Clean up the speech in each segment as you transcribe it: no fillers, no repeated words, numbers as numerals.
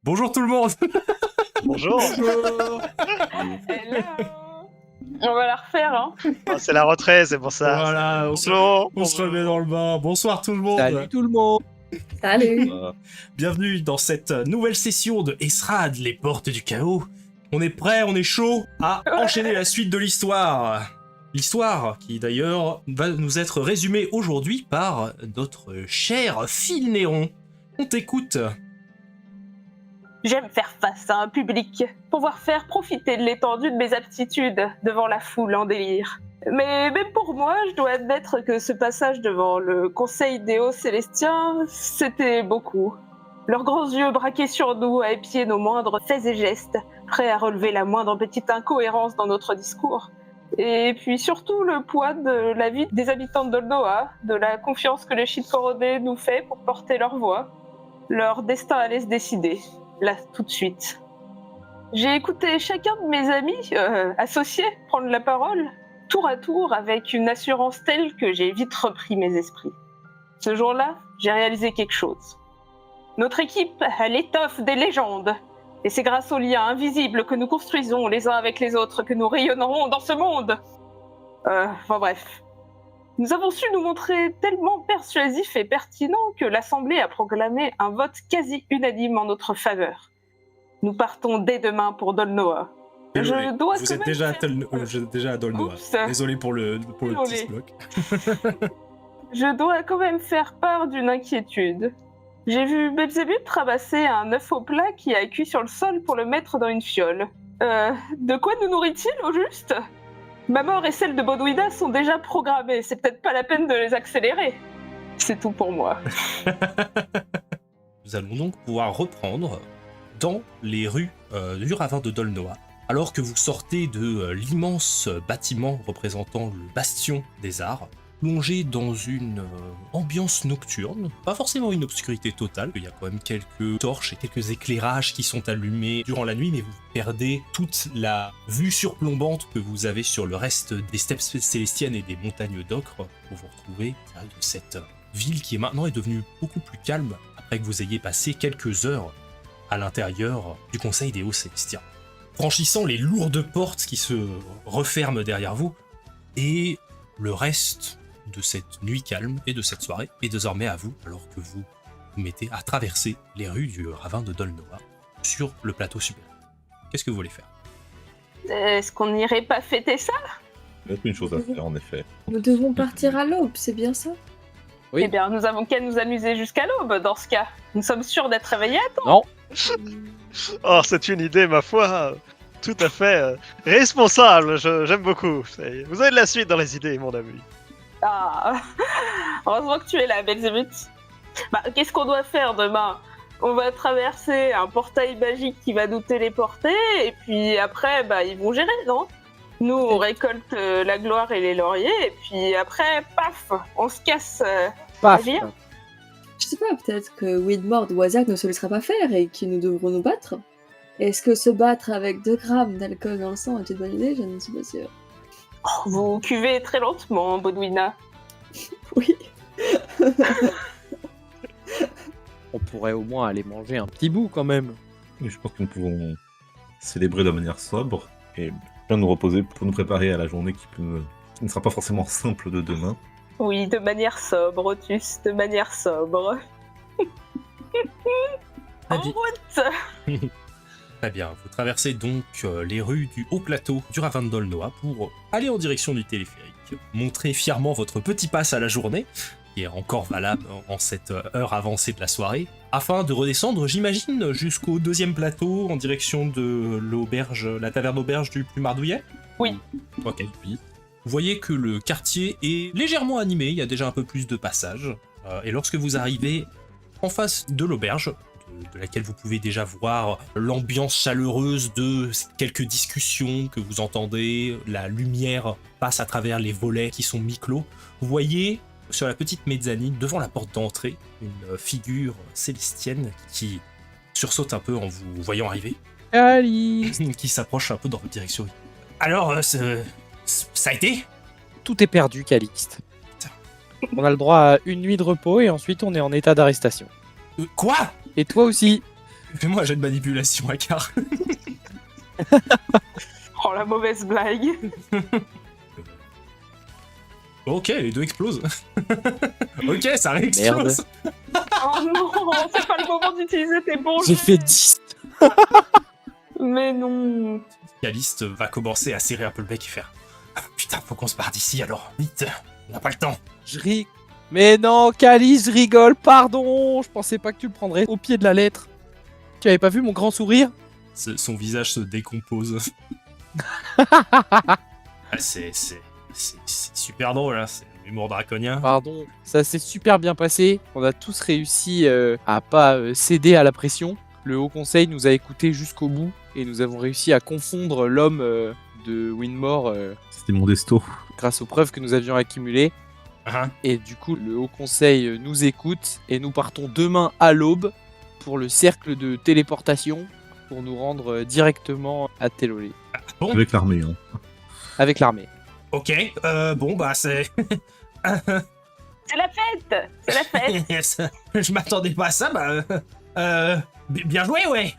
Bonjour tout le monde. Bonjour. Bonjour. Hello. On va la refaire, hein. Ah, c'est la rentrée, c'est pour ça. Voilà, Bonjour. on se remet dans le bain. Bonsoir tout le monde. Salut tout le monde. Salut. Bienvenue dans cette nouvelle session de Esrad, les portes du chaos. On est prêt, on est chaud à enchaîner la suite de l'histoire. L'histoire qui d'ailleurs va nous être résumée aujourd'hui par notre cher Phil Néron. On t'écoute. J'aime faire face à un public, pouvoir faire profiter de l'étendue de mes aptitudes devant la foule en délire. Mais même pour moi, je dois admettre que ce passage devant le Conseil des Hauts Célestiens, c'était beaucoup. Leurs grands yeux braqués sur nous à épier nos moindres faits et gestes, prêts à relever la moindre petite incohérence dans notre discours. Et puis surtout le poids de la vie des habitants de Dolnoa, de la confiance que les Shit-Coronés nous fait pour porter leur voix. Leur destin allait se décider, là, tout de suite. J'ai écouté chacun de mes amis associés prendre la parole, tour à tour, avec une assurance telle que j'ai vite repris mes esprits. Ce jour-là, j'ai réalisé quelque chose. Notre équipe a l'étoffe des légendes. Et c'est grâce aux liens invisibles que nous construisons les uns avec les autres que nous rayonnerons dans ce monde. Enfin bref. Nous avons su nous montrer tellement persuasifs et pertinents que l'Assemblée a proclamé un vote quasi unanime en notre faveur. Nous partons dès demain pour Dolnoa. Désolé, Je dois vous quand êtes même déjà à Dolnoa. Oups. Désolé pour le petit bloc. Je dois quand même faire part d'une inquiétude. J'ai vu Belzébuth ramasser un œuf au plat qui a cuit sur le sol pour le mettre dans une fiole. De quoi nous nourrit-il au juste ? Ma mort et celle de Bodouida sont déjà programmées, c'est peut-être pas la peine de les accélérer. C'est tout pour moi. Nous allons donc pouvoir reprendre dans les rues du ravin de Dolnoa, alors que vous sortez de l'immense bâtiment représentant le bastion des arts, plongé dans une ambiance nocturne, pas forcément une obscurité totale, il y a quand même quelques torches et quelques éclairages qui sont allumés durant la nuit, mais vous perdez toute la vue surplombante que vous avez sur le reste des steppes célestiennes et des montagnes d'ocre pour vous retrouver à l'intérieur de cette ville qui maintenant est devenue beaucoup plus calme après que vous ayez passé quelques heures à l'intérieur du Conseil des Hauts Célestiens. Franchissant les lourdes portes qui se referment derrière vous, et le reste de cette nuit calme et de cette soirée est désormais à vous, alors que vous vous mettez à traverser les rues du ravin de Dolnoa sur le plateau supérieur. Qu'est-ce que vous voulez faire ? Est-ce qu'on n'irait pas fêter ça ? Il y a une chose à faire, en effet. Nous devons partir à l'aube, c'est bien ça? Oui. Eh bien, nous avons qu'à nous amuser jusqu'à l'aube, dans ce cas. Nous sommes sûrs d'être réveillés à temps. Non. Oh, c'est une idée, ma foi, tout à fait responsable. J'aime beaucoup. Vous avez de la suite dans les idées, mon ami. Ah, heureusement que tu es là, Belzébuth. Qu'est-ce qu'on doit faire demain ? On va traverser un portail magique qui va nous téléporter, et puis après, ils vont gérer, non ? Nous, on récolte la gloire et les lauriers, et puis après, paf, on se casse. Paf. Viens. Je sais pas, peut-être que Widmord ou Azak ne se laissera pas faire et que nous devrons nous battre. Est-ce que se battre avec 2 grammes d'alcool dans le sang est une bonne idée? Je ne suis pas sûre. Oh, vous cuvez très lentement, Bodouina. Oui. On pourrait au moins aller manger un petit bout quand même. Et je pense que nous pouvons célébrer de manière sobre et bien nous reposer pour nous préparer à la journée qui ne sera pas forcément simple de demain. Oui, de manière sobre, Otus, de manière sobre. En Allez. route. Très bien, vous traversez donc les rues du haut plateau du ravin de Dolnoa pour aller en direction du téléphérique. Montrez fièrement votre petit pass à la journée, qui est encore valable en cette heure avancée de la soirée, afin de redescendre, j'imagine, jusqu'au 2e plateau en direction de l'auberge, la taverne auberge du Plumardouillet. Oui. Ok, oui. Vous voyez que le quartier est légèrement animé, il y a déjà un peu plus de passages, et lorsque vous arrivez en face de l'auberge, de laquelle vous pouvez déjà voir l'ambiance chaleureuse de quelques discussions que vous entendez, la lumière passe à travers les volets qui sont mi-clos. Vous voyez sur la petite mezzanine, devant la porte d'entrée, une figure célestienne qui sursaute un peu en vous voyant arriver, Alice. qui s'approche un peu dans votre direction. Alors, ça a été ? Tout est perdu, Calixte. On a le droit à une nuit de repos et ensuite on est en état d'arrestation. Quoi ? Et toi aussi. Fais-moi un jet de manipulation, Akar. Oh, la mauvaise blague. Ok, les deux explosent. Ok, ça réexplose. Oh non, c'est pas le moment d'utiliser tes bons J'ai jets. fait 10. Mais non. Caliste va commencer à serrer un peu le bec et faire putain, faut qu'on se barre d'ici alors, vite, on n'a pas le temps. Je ris. Mais non, Calice, je rigole, pardon. Je pensais pas que tu le prendrais au pied de la lettre. Tu avais pas vu mon grand sourire? Son visage se décompose. C'est super drôle, hein. C'est l'humour draconien. Pardon, ça s'est super bien passé. On a tous réussi à pas céder à la pression. Le Haut Conseil nous a écoutés jusqu'au bout et nous avons réussi à confondre l'homme de Winmore C'était mon desto. grâce aux preuves que nous avions accumulées. Hein. Et du coup, le Haut Conseil nous écoute et nous partons demain à l'aube pour le cercle de téléportation pour nous rendre directement à Telolé Bon, Avec l'armée. Hein. avec l'armée. ok, bon bah c'est... C'est la fête. C'est la fête. Yes. Je m'attendais pas à ça, bah... bien joué, ouais.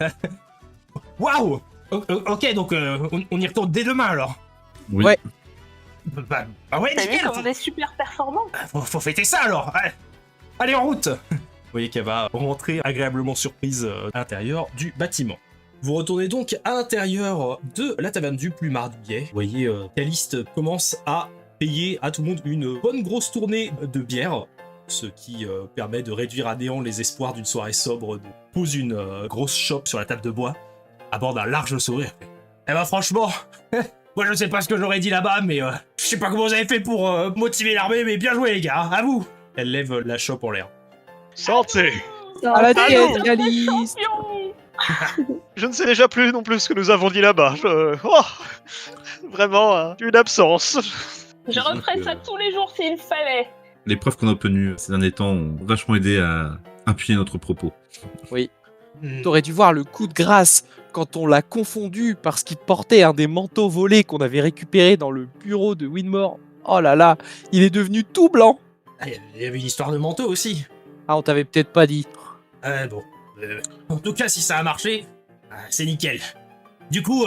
Waouh. Ok, donc on y retourne dès demain alors. Oui. Ouais. Bah ouais, T'as vu nickel. comme on est super performants. Faut fêter ça alors. Allez, en route. Vous voyez qu'elle va rentrer agréablement surprise à l'intérieur du bâtiment. Vous retournez donc à l'intérieur de la taverne du Plumardillet. Vous voyez, Caliste commence à payer à tout le monde une bonne grosse tournée de bière, ce qui permet de réduire à néant les espoirs d'une soirée sobre. Pose une grosse chope sur la table de bois, aborde un large sourire. Eh ben franchement, moi je sais pas ce que j'aurais dit là-bas, mais je sais pas comment vous avez fait pour motiver l'armée, mais bien joué les gars, à vous. Elle lève la chope en l'air. Santé. Ça À la va. tête, Allons, Calice. champion. Je ne sais déjà plus non plus ce que nous avons dit là-bas. Vraiment, une absence. Je referai ça tous les jours s'il fallait. Les preuves qu'on a obtenues ces derniers temps ont vachement aidé à appuyer notre propos. T'aurais dû voir le coup de grâce quand on l'a confondu parce qu'il portait un des manteaux volés qu'on avait récupéré dans le bureau de Winmore. Oh là là, il est devenu tout blanc. Ah, il y avait une histoire de manteau aussi. Ah, on t'avait peut-être pas dit. Bon. En tout cas, si ça a marché, c'est nickel. Du coup,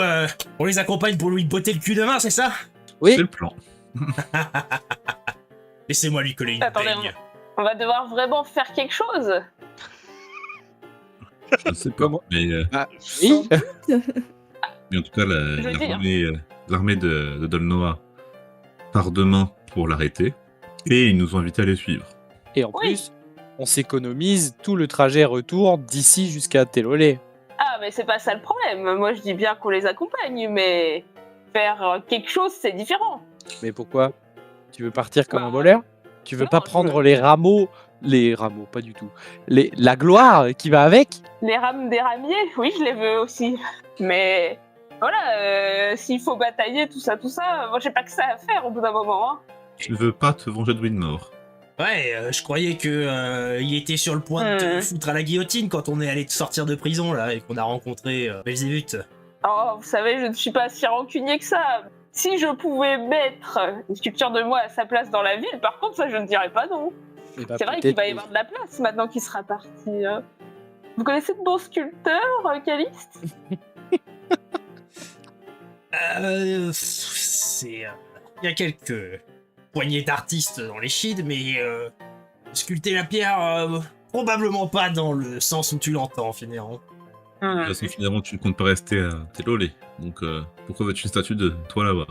on les accompagne pour lui botter le cul demain, c'est ça? Oui. C'est le plan. Laissez-moi lui coller une Attendez, peigne. On va devoir vraiment faire quelque chose. Je ne sais pas. Comment Mais, Oui. mais en tout cas, veux dire. l'armée de Dolnoa part demain pour l'arrêter. Et ils nous ont invités à les suivre. Et en Oui. plus, on s'économise tout le trajet retour d'ici jusqu'à Telolé. Ah, mais c'est pas ça le problème. Moi, je dis bien qu'on les accompagne, mais faire quelque chose, c'est différent. Mais pourquoi? Tu veux partir comme Bah, un voleur? Tu veux non, pas je prendre veux- les rameaux, pas du tout. La gloire qui va avec? Les rames des ramiers, oui, je les veux aussi. Mais voilà, s'il faut batailler, tout ça, moi, j'ai pas que ça à faire au bout d'un moment. Hein. Tu ne veux pas te venger de Winmore. Ouais, je croyais que il était sur le point de te foutre à la guillotine quand on est allé te sortir de prison là et qu'on a rencontré Belzébuth. Oh, vous savez, je ne suis pas si rancunier que ça. Si je pouvais mettre une sculpture de moi à sa place dans la ville, par contre, ça, je ne dirais pas non. Eh ben, C'est vrai peut-être qu'il va y que- avoir de la place maintenant qu'il sera parti. Vous connaissez de bons sculpteurs, Caliste? C'est... Il y a quelques poignées d'artistes dans les Shids, mais sculpter la pierre, probablement pas dans le sens où tu l'entends, finalement. De toute façon, finalement, tu ne comptes pas rester à Telolé. Donc, pourquoi veux-tu une statue de toi là-bas?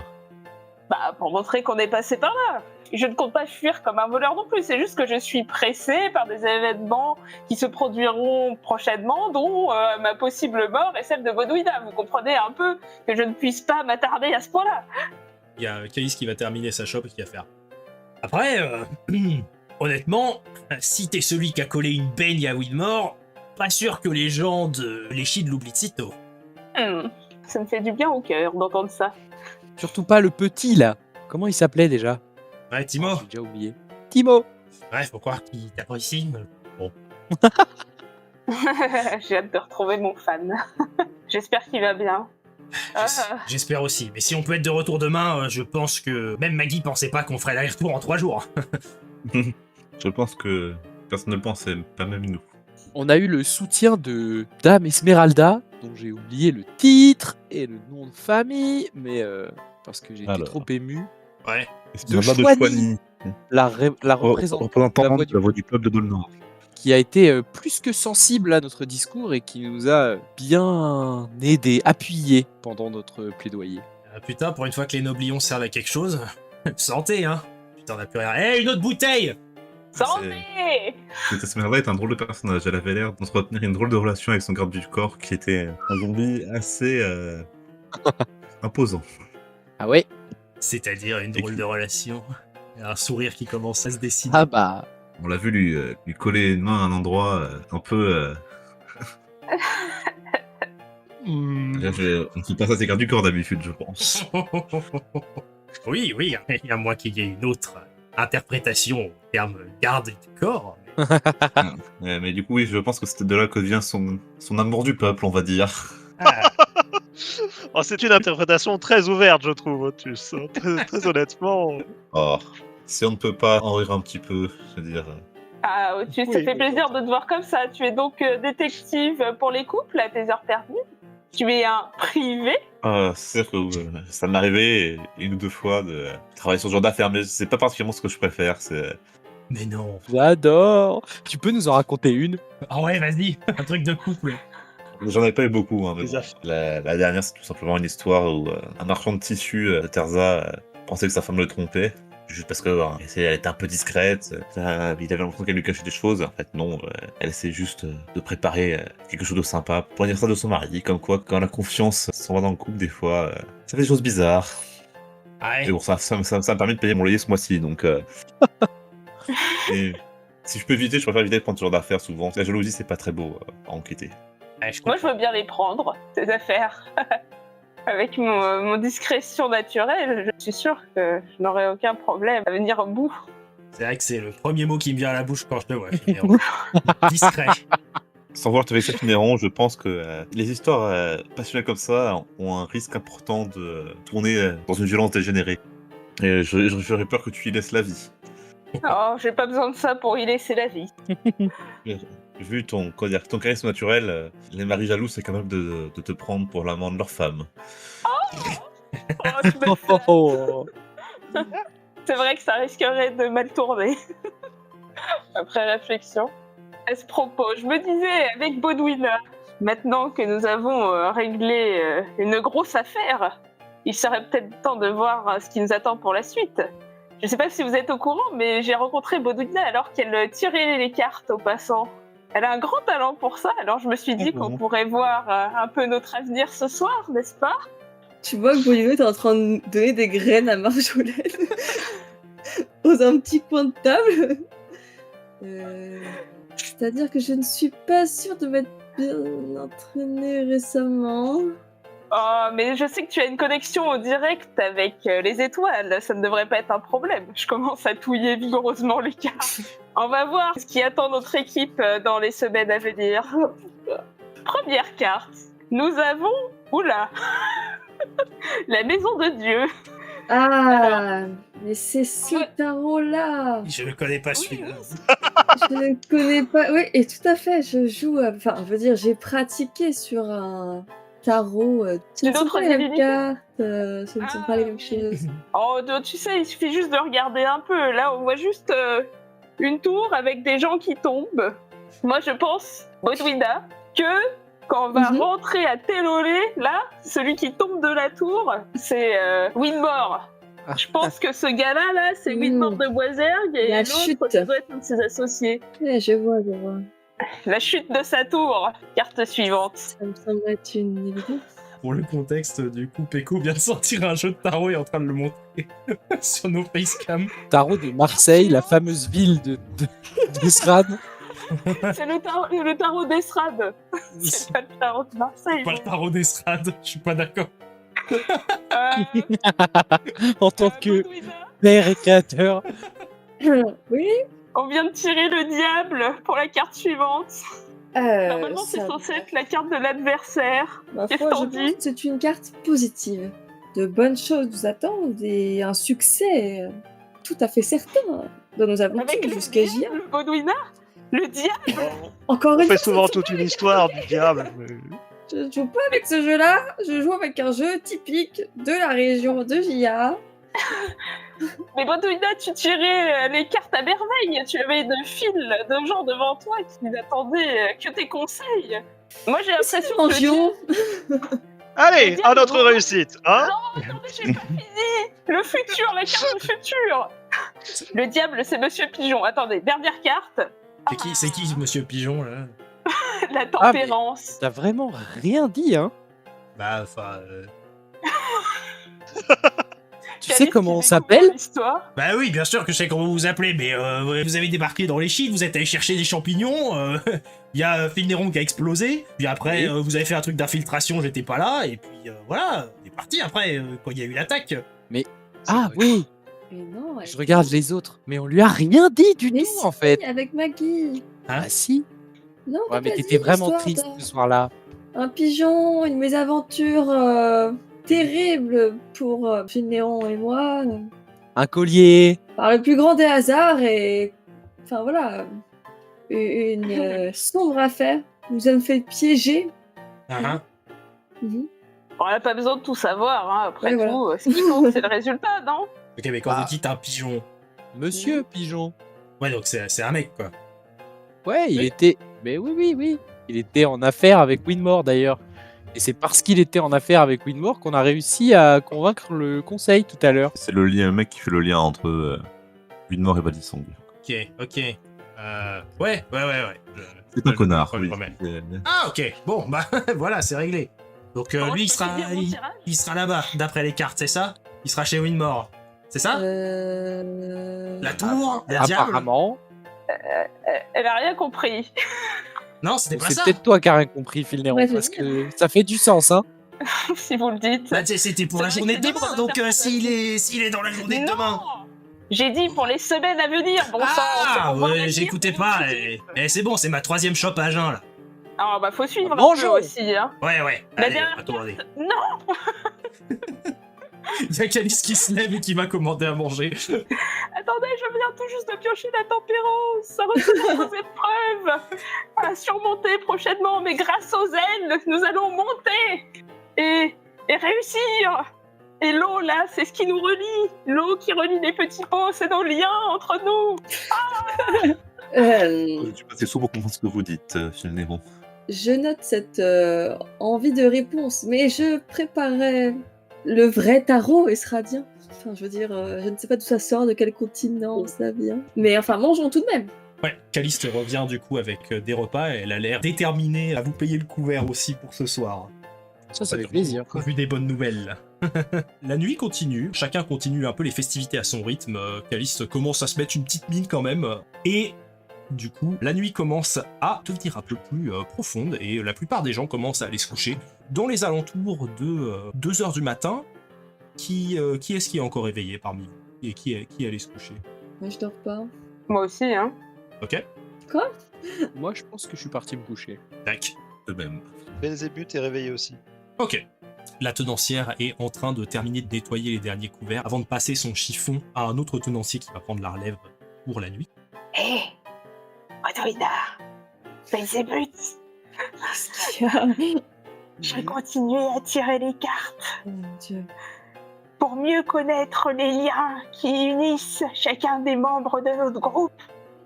Bah, pour montrer qu'on est passé par là. Je ne compte pas fuir comme un voleur non plus, c'est juste que je suis pressée par des événements qui se produiront prochainement, dont ma possible mort et celle de Bodwina. Vous comprenez un peu que je ne puisse pas m'attarder à ce point-là. Il y a Calice qui va terminer sa chope et qui va faire. Après, honnêtement, si t'es celui qui a collé une baigne à Widmore, pas sûr que les gens de l'Échid l'oublient de sitôt. Ça me fait du bien au cœur d'entendre ça. Surtout pas le petit là. Comment il s'appelait déjà? Ouais, Timo. J'ai déjà oublié. Timo. Ouais, faut croire qu'il t'apprécie. Bon. J'ai hâte de retrouver mon fan. J'espère qu'il va bien. J'espère aussi. Mais si on peut être de retour demain, je pense que même Maggie pensait pas qu'on ferait l'aller-retour en 3 jours. Je pense que personne ne le pensait, pas même nous. On a eu le soutien de Dame Esmeralda, dont j'ai oublié le titre et le nom de famille, mais parce que j'étais Alors. trop ému. Ouais. De Choigny. Choigny, La représentante représentant de de la voix du peuple de Dolnor. qui a été plus que sensible à notre discours et qui nous a bien aidé, appuyé pendant notre plaidoyer. Ah, putain, pour une fois que les noblions servent à quelque chose. Santé, hein. Putain, on a plus rien. Eh, une autre bouteille. Santé! Cette Esmeralda est un drôle de personnage. Elle avait l'air d'entretenir une drôle de relation avec son garde du corps, qui était un zombie assez imposant. Ah ouais? C'est-à-dire une drôle de relation. Un sourire qui commence à se dessiner. Ah bah... On l'a vu lui coller une main à un endroit un peu. Hmm. On ne fait pas ça, c'est garde du corps d'habitude, je pense. Oui, il y a moi qu'il y ait une autre interprétation au terme garde du corps. Mais du coup, oui, je pense que c'était de là que vient son amour du peuple, on va dire. Ah, Oh, c'est une interprétation très ouverte, je trouve, Otus. Très honnêtement. Oh, si on ne peut pas en rire un petit peu, je veux dire. Ah, Otus, ça Oui, fait oui, plaisir de te voir comme ça. Tu es donc détective pour les couples à tes heures perdues. Tu es un privé. C'est-à-dire que ça m'est arrivé une ou deux fois de travailler sur ce genre d'affaires, mais c'est pas particulièrement ce que je préfère. C'est mais non. J'adore. Tu peux nous en raconter une? Ah ouais, vas-y, un truc de couple. J'en avais pas eu beaucoup, hein, mais Les bon. affaires. La dernière, c'est tout simplement une histoire où un marchand de tissus de Terza pensait que sa femme le trompait, juste parce que elle était un peu discrète, il avait l'impression qu'elle lui cachait des choses. En fait, non, elle essaie juste de préparer quelque chose de sympa pour l'anniversaire de son mari, comme quoi, quand la confiance s'en va dans le couple, des fois, ça fait des choses bizarres. Ouais. Et bon, ça me permet de payer mon loyer ce mois-ci, donc... et si je peux éviter, je préfère éviter de prendre ce genre d'affaires souvent. La jalousie, c'est pas très beau à enquêter. Ouais, je Moi, je veux bien les prendre, ces affaires. Avec mon discrétion naturelle, je suis sûre que je n'aurai aucun problème à venir au bout. C'est vrai que c'est le premier mot qui me vient à la bouche quand je te vois, Finéron. Discret. Sans vouloir te vexer, Finéron, je pense que les histoires passionnelles comme ça ont un risque important de tourner dans une violence dégénérée. Et j'aurais peur que tu y laisses la vie. Oh, j'ai pas besoin de ça pour y laisser la vie. Vu ton charisme naturel, les maris jaloux, c'est capable de te prendre pour l'amant de leur femme. Oh, tu me fais- Oh. C'est vrai que ça risquerait de mal tourner. Après réflexion. À ce propos, je me disais, avec Bodwina, maintenant que nous avons réglé une grosse affaire, il serait peut-être temps de voir ce qui nous attend pour la suite. Je sais pas si vous êtes au courant, mais j'ai rencontré Bodwina alors qu'elle tirait les cartes aux passants. Elle a un grand talent pour ça, alors je me suis dit qu'on pourrait voir un peu notre avenir ce soir, n'est-ce pas? Tu vois que Bolino est en train de donner des graines à Marjolaine dans un petit coin de table. C'est-à-dire que je ne suis pas sûre de m'être bien entraînée récemment. Oh, mais je sais que tu as une connexion au direct avec les étoiles, ça ne devrait pas être un problème. Je commence à touiller vigoureusement les cartes. On va voir ce qui attend notre équipe dans les semaines à venir. Première carte, nous avons... Oula la maison de Dieu. Ah, mais c'est ce tarot-là. Je ne connais pas celui-là. Je ne connais pas. Oui, et tout à fait, je joue... Enfin, je veux dire, j'ai pratiqué sur un... tarot, ce ne sont d'autres pas les mêmes divinités cartes, ce ne sont pas les mêmes choses. Oh, tu sais, il suffit juste de regarder un peu. Là, on voit juste une tour avec des gens qui tombent. Moi, je pense, Bodwina, que quand on va rentrer à Télolé, là, celui qui tombe de la tour, c'est Winmore. Je pense que ce gars-là, là, c'est Winmore de Boisergue et La l'autre, chute. ça doit être un de ses associés. Ouais, je vois. La chute de sa tour. Carte suivante. Ça me semble être une évidence. Pour le contexte, du coup, Peko vient de sortir un jeu de tarot et est en train de le montrer sur nos facecam. Tarot de Marseille, la fameuse ville de Sran. C'est le tarot d'Estrade. C'est pas le tarot de Marseille. Pas le tarot d'estrade, je suis pas d'accord. En tant que Bodwina, père et créateur. Oui, on vient de tirer le diable pour la carte suivante. Normalement, c'est ça- censé être la carte de l'adversaire. ma Qu'est-ce foi, que t'en je pense dis que c'est une carte positive. De bonnes choses nous attendent et un succès tout à fait certain dans nos aventures Avec le jusqu'à Gia. diable, Bodwina. Le diable. Encore On une fait fois, souvent toute une histoire du diable. mais- je joue pas avec ce jeu-là, je joue avec un jeu typique de la région de Jia. Mais Bodouina, tu tirais les cartes à merveille. Tu avais une file de gens devant toi qui n'attendaient que tes conseils. Moi, j'ai C'est l'impression une que mention. Allez, Le à diable, notre bon. réussite, hein? Attendez, j'ai pas fini. Le futur, la carte du futur. Le diable, c'est Monsieur Pigeon. Attendez, dernière carte. C'est qui, Monsieur Pigeon, là? La tempérance. T'as vraiment rien dit, hein. Bah, enfin... Tu sais comment on s'appelle? L'histoire. Bah oui, bien sûr que je sais comment vous vous appelez, mais vous avez débarqué dans les Chines, vous êtes allé chercher des champignons, il y a Filneron qui a explosé, puis après Oui. vous avez fait un truc d'infiltration, j'étais pas là, et puis voilà, on est parti après, quand il y a eu l'attaque. Ah oui, Mais non, je regarde les autres, mais on lui a rien dit du mais tout, si, en fait. avec Maggie. Hein? Ah si. Non, Ouais, t'as mais pas t'étais dit vraiment l'histoire triste de- ce soir-là. Un pigeon, une mésaventure terrible pour Finnéon et moi, Un collier. par le plus grand des hasards et... Enfin voilà, une sombre affaire. Nous nous sommes fait piéger. Hein, Mhm. On n'a pas besoin de tout savoir, hein. Après Ouais, tout, ce qui compte, c'est le résultat, non? Ok, mais quand Bah. vous dites un pigeon, Monsieur Pigeon. ouais, donc c'est un mec, quoi. Ouais, il Oui. était... Mais oui. Il était en affaire avec Winmore, d'ailleurs. Et c'est parce qu'il était en affaire avec Winmore qu'on a réussi à convaincre le conseil tout à l'heure. C'est le lien, mec qui fait le lien entre Widmore et Badisong. Ok. Ouais. C'est un connard. je Oui. remets. Ah, ok, bon, bah voilà, c'est réglé. Donc Comment lui, je peux finir mon tirage il sera là-bas, d'après les cartes, c'est ça? Il sera chez Winmore, c'est ça? La tour? Les diables? Apparemment. Elle a rien compris. Non, c'était Donc pas c'est ça. peut-être toi qui as rien compris, Filneron, Ouais, je parce veux que ça fait du sens, hein. Si vous le dites. Bah, c'était pour C'est la vrai journée que de c'est demain, libre donc d'interprétation. s'il est dans la journée de demain. Non. J'ai dit pour les semaines à venir, bon sang. Ah, c'est pour voir ouais, l'avenir, j'écoutais vous pas. me dites. C'est bon, c'est ma 3e chope à jeun là. Ah bah faut suivre un Mangeons. peu aussi, hein. Ouais. La Allez, dernière attendez. Non. Il y a Calice qui se lève et qui va commander à manger. Attendez, je viens tout juste de piocher la tempérance. Ça retient vos épreuves à surmonter prochainement, mais grâce aux ailes, nous allons monter et réussir. Et l'eau, là, c'est ce qui nous relie. L'eau qui relie les petits pots, c'est nos liens entre nous. Tu passes sous pour comprendre ce que vous dites, Filneron. Je note cette envie de réponse, mais je préparerai le vrai tarot esradien. Enfin, je veux dire, je ne sais pas d'où ça sort, de quel continent ça vient. Mais enfin, mangeons tout de même. Ouais, Caliste revient du coup avec des repas et elle a l'air déterminée à vous payer le couvert aussi pour ce soir. Ça fait plaisir. Au vu des bonnes nouvelles. La nuit continue, chacun continue un peu les festivités à son rythme. Caliste commence à se mettre une petite mine quand même. Et du coup, la nuit commence à devenir un peu plus profonde et la plupart des gens commencent à aller se coucher. Dans les alentours de 2h du matin, qui est-ce qui est encore éveillé parmi vous? Et qui allait se coucher? Moi, je dors pas. Moi aussi, hein. Ok, Moi, je pense que je suis parti me coucher. tac. De même. Belzébuth est réveillé aussi. Ok. La tenancière est en train de terminer de nettoyer les derniers couverts avant de passer son chiffon à un autre tenancier qui va prendre la relève pour la nuit. Hé, Odoïda, Belzébuth, Qu'est-ce qu'il y a je vais continuer à tirer les cartes Oh mon Dieu. pour mieux connaître les liens qui unissent chacun des membres de notre groupe.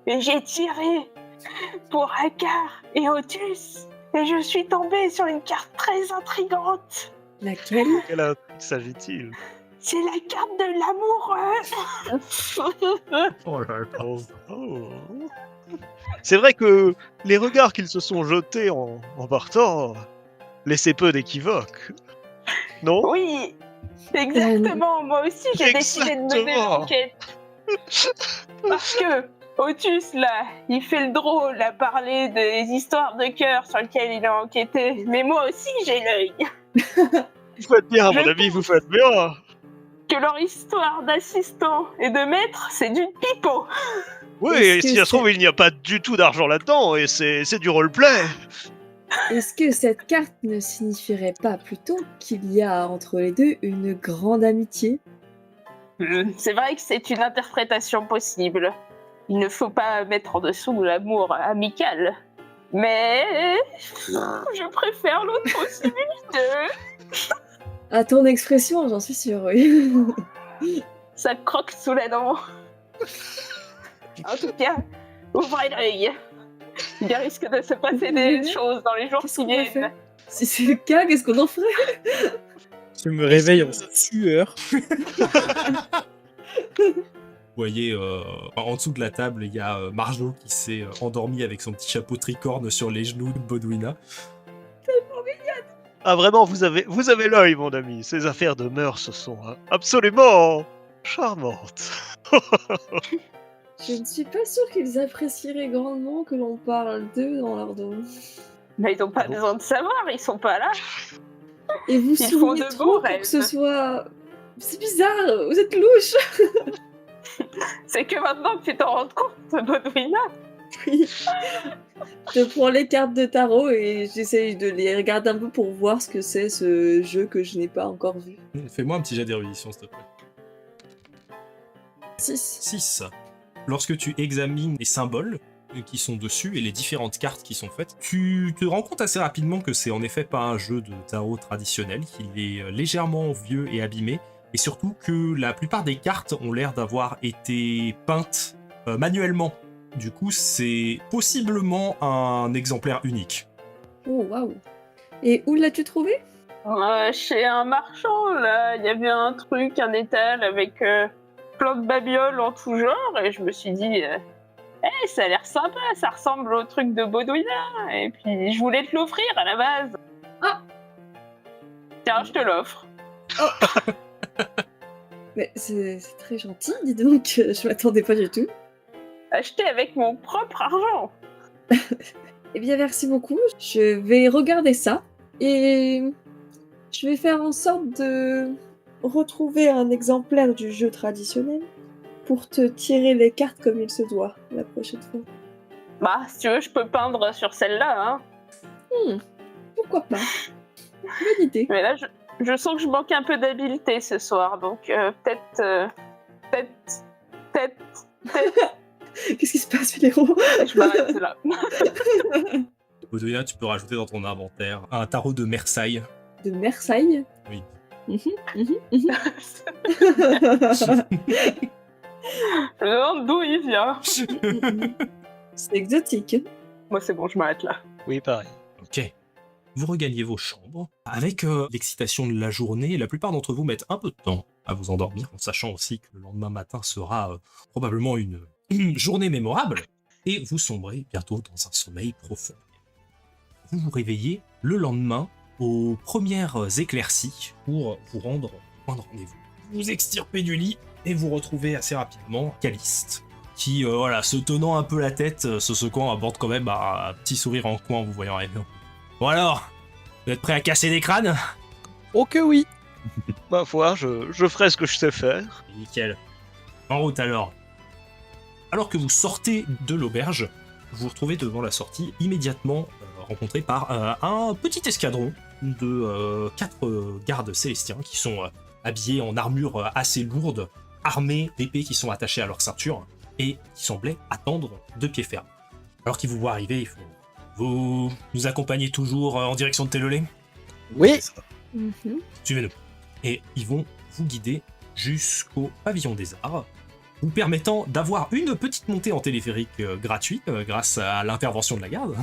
Et j'ai tiré pour Akar et Otus. Et je suis tombée sur une carte très intrigante. Laquelle? Quel intrigue s'agit-il? C'est la carte de l'amoureux. Oh là là. Oh. C'est vrai que les regards qu'ils se sont jetés en partant laissaient peu d'équivoque. Non? Oui, exactement. Moi aussi, j'ai décidé de mener Exactement. l'enquête. Parce que Otus, là, il fait le drôle à parler des histoires de cœur sur lesquelles il a enquêté. Mais moi aussi, j'ai l'œil. Vous faites bien, mon Je ami, vous faites bien. Que leur histoire d'assistant et de maître, c'est du pipeau. Oui, Est-ce et que si ça se trouve, c'est- il n'y a pas du tout d'argent là-dedans, et c'est du roleplay. Est-ce que cette carte ne signifierait pas plutôt qu'il y a entre les deux une grande amitié? C'est vrai que c'est une interprétation possible. Il ne faut pas mettre en dessous l'amour amical. Mais je préfère l'autre possibilité. À ton expression, j'en suis sûre, oui. Ça croque sous la dent. En tout cas, ouvrez l'œil. Il risque de se passer des choses dans les jours Qu'est-ce qui qu'on va viennent. faire? Si c'est le cas, qu'est-ce qu'on en ferait? Je me réveille en sueur. Vous voyez, en dessous de la table, il y a Marjo qui s'est endormie avec son petit chapeau tricorne sur les genoux de Bodwina. Ah vraiment, vous avez l'œil, mon ami. Ces affaires de mœurs sont absolument charmantes. Je ne suis pas sûre qu'ils apprécieraient grandement que l'on parle d'eux dans leur dos. Mais ils n'ont pas besoin de savoir, ils sont pas là. Et vous Ils font souriez de trop beaux pour rêves. que ce soit... C'est bizarre, vous êtes louche. C'est que maintenant que tu t'en rends compte, Bodwina. Oui. Je prends les cartes de tarot et j'essaye de les regarder un peu pour voir ce que c'est ce jeu que je n'ai pas encore vu. Fais-moi un petit jet d'érudition, s'il te plaît. 6. 6. Lorsque tu examines les symboles qui sont dessus et les différentes cartes qui sont faites, tu te rends compte assez rapidement que c'est en effet pas un jeu de tarot traditionnel, qu'il est légèrement vieux et abîmé, et surtout que la plupart des cartes ont l'air d'avoir été peintes manuellement. Du coup, c'est possiblement un exemplaire unique. Oh, waouh. Et où l'as-tu trouvé? Chez un marchand, là, il y avait un truc, un étal avec plein de babioles en tout genre, et je me suis dit, ça a l'air sympa, ça ressemble au truc de Bodwina, et puis je voulais te l'offrir à la base. Ah. Tiens, je te l'offre. Mais c'est très gentil, dis donc, je m'attendais pas du tout. Acheté avec mon propre argent. Eh bien, merci beaucoup. Je vais regarder ça et je vais faire en sorte de retrouver un exemplaire du jeu traditionnel pour te tirer les cartes comme il se doit la prochaine fois. Bah, si tu veux, je peux peindre sur celle-là, hein. Pourquoi pas? Bonne idée. Mais là, je sens que je manque un peu d'habileté ce soir, donc peut-être... Qu'est-ce qui se passe, Philéro? Je m'arrête là. Bodwina, tu peux rajouter dans ton inventaire un tarot de Mersailles. De Mersailles? Oui. Je me demande d'où il vient. C'est exotique. Moi, c'est bon, je m'arrête là. Oui, pareil. Ok. Vous regagnez vos chambres. Avec l'excitation de la journée, la plupart d'entre vous mettent un peu de temps à vous endormir, en sachant aussi que le lendemain matin sera probablement une journée mémorable, et vous sombrez bientôt dans un sommeil profond. Vous vous réveillez le lendemain aux premières éclaircies pour vous rendre au point de rendez-vous. Vous extirpez du lit et vous retrouvez assez rapidement Caliste, qui, se tenant un peu la tête, se secouant, aborde quand même un petit sourire en coin en vous voyant arriver. Bon alors, vous êtes prêts à casser des crânes? Oh que oui. Ma foi, je ferai ce que je sais faire. Nickel. En route alors. Alors que vous sortez de l'auberge, vous vous retrouvez devant la sortie, immédiatement rencontré par un petit escadron de 4 gardes célestiens qui sont habillés en armure assez lourde, armés d'épées qui sont attachées à leur ceinture et qui semblaient attendre de pied ferme. Alors qu'ils vous voient arriver, ils font « Vous nous accompagnez toujours en direction de Télolé ?» Oui. Suivez-nous. Et ils vont vous guider jusqu'au pavillon des arts, vous permettant d'avoir une petite montée en téléphérique gratuite grâce à l'intervention de la garde.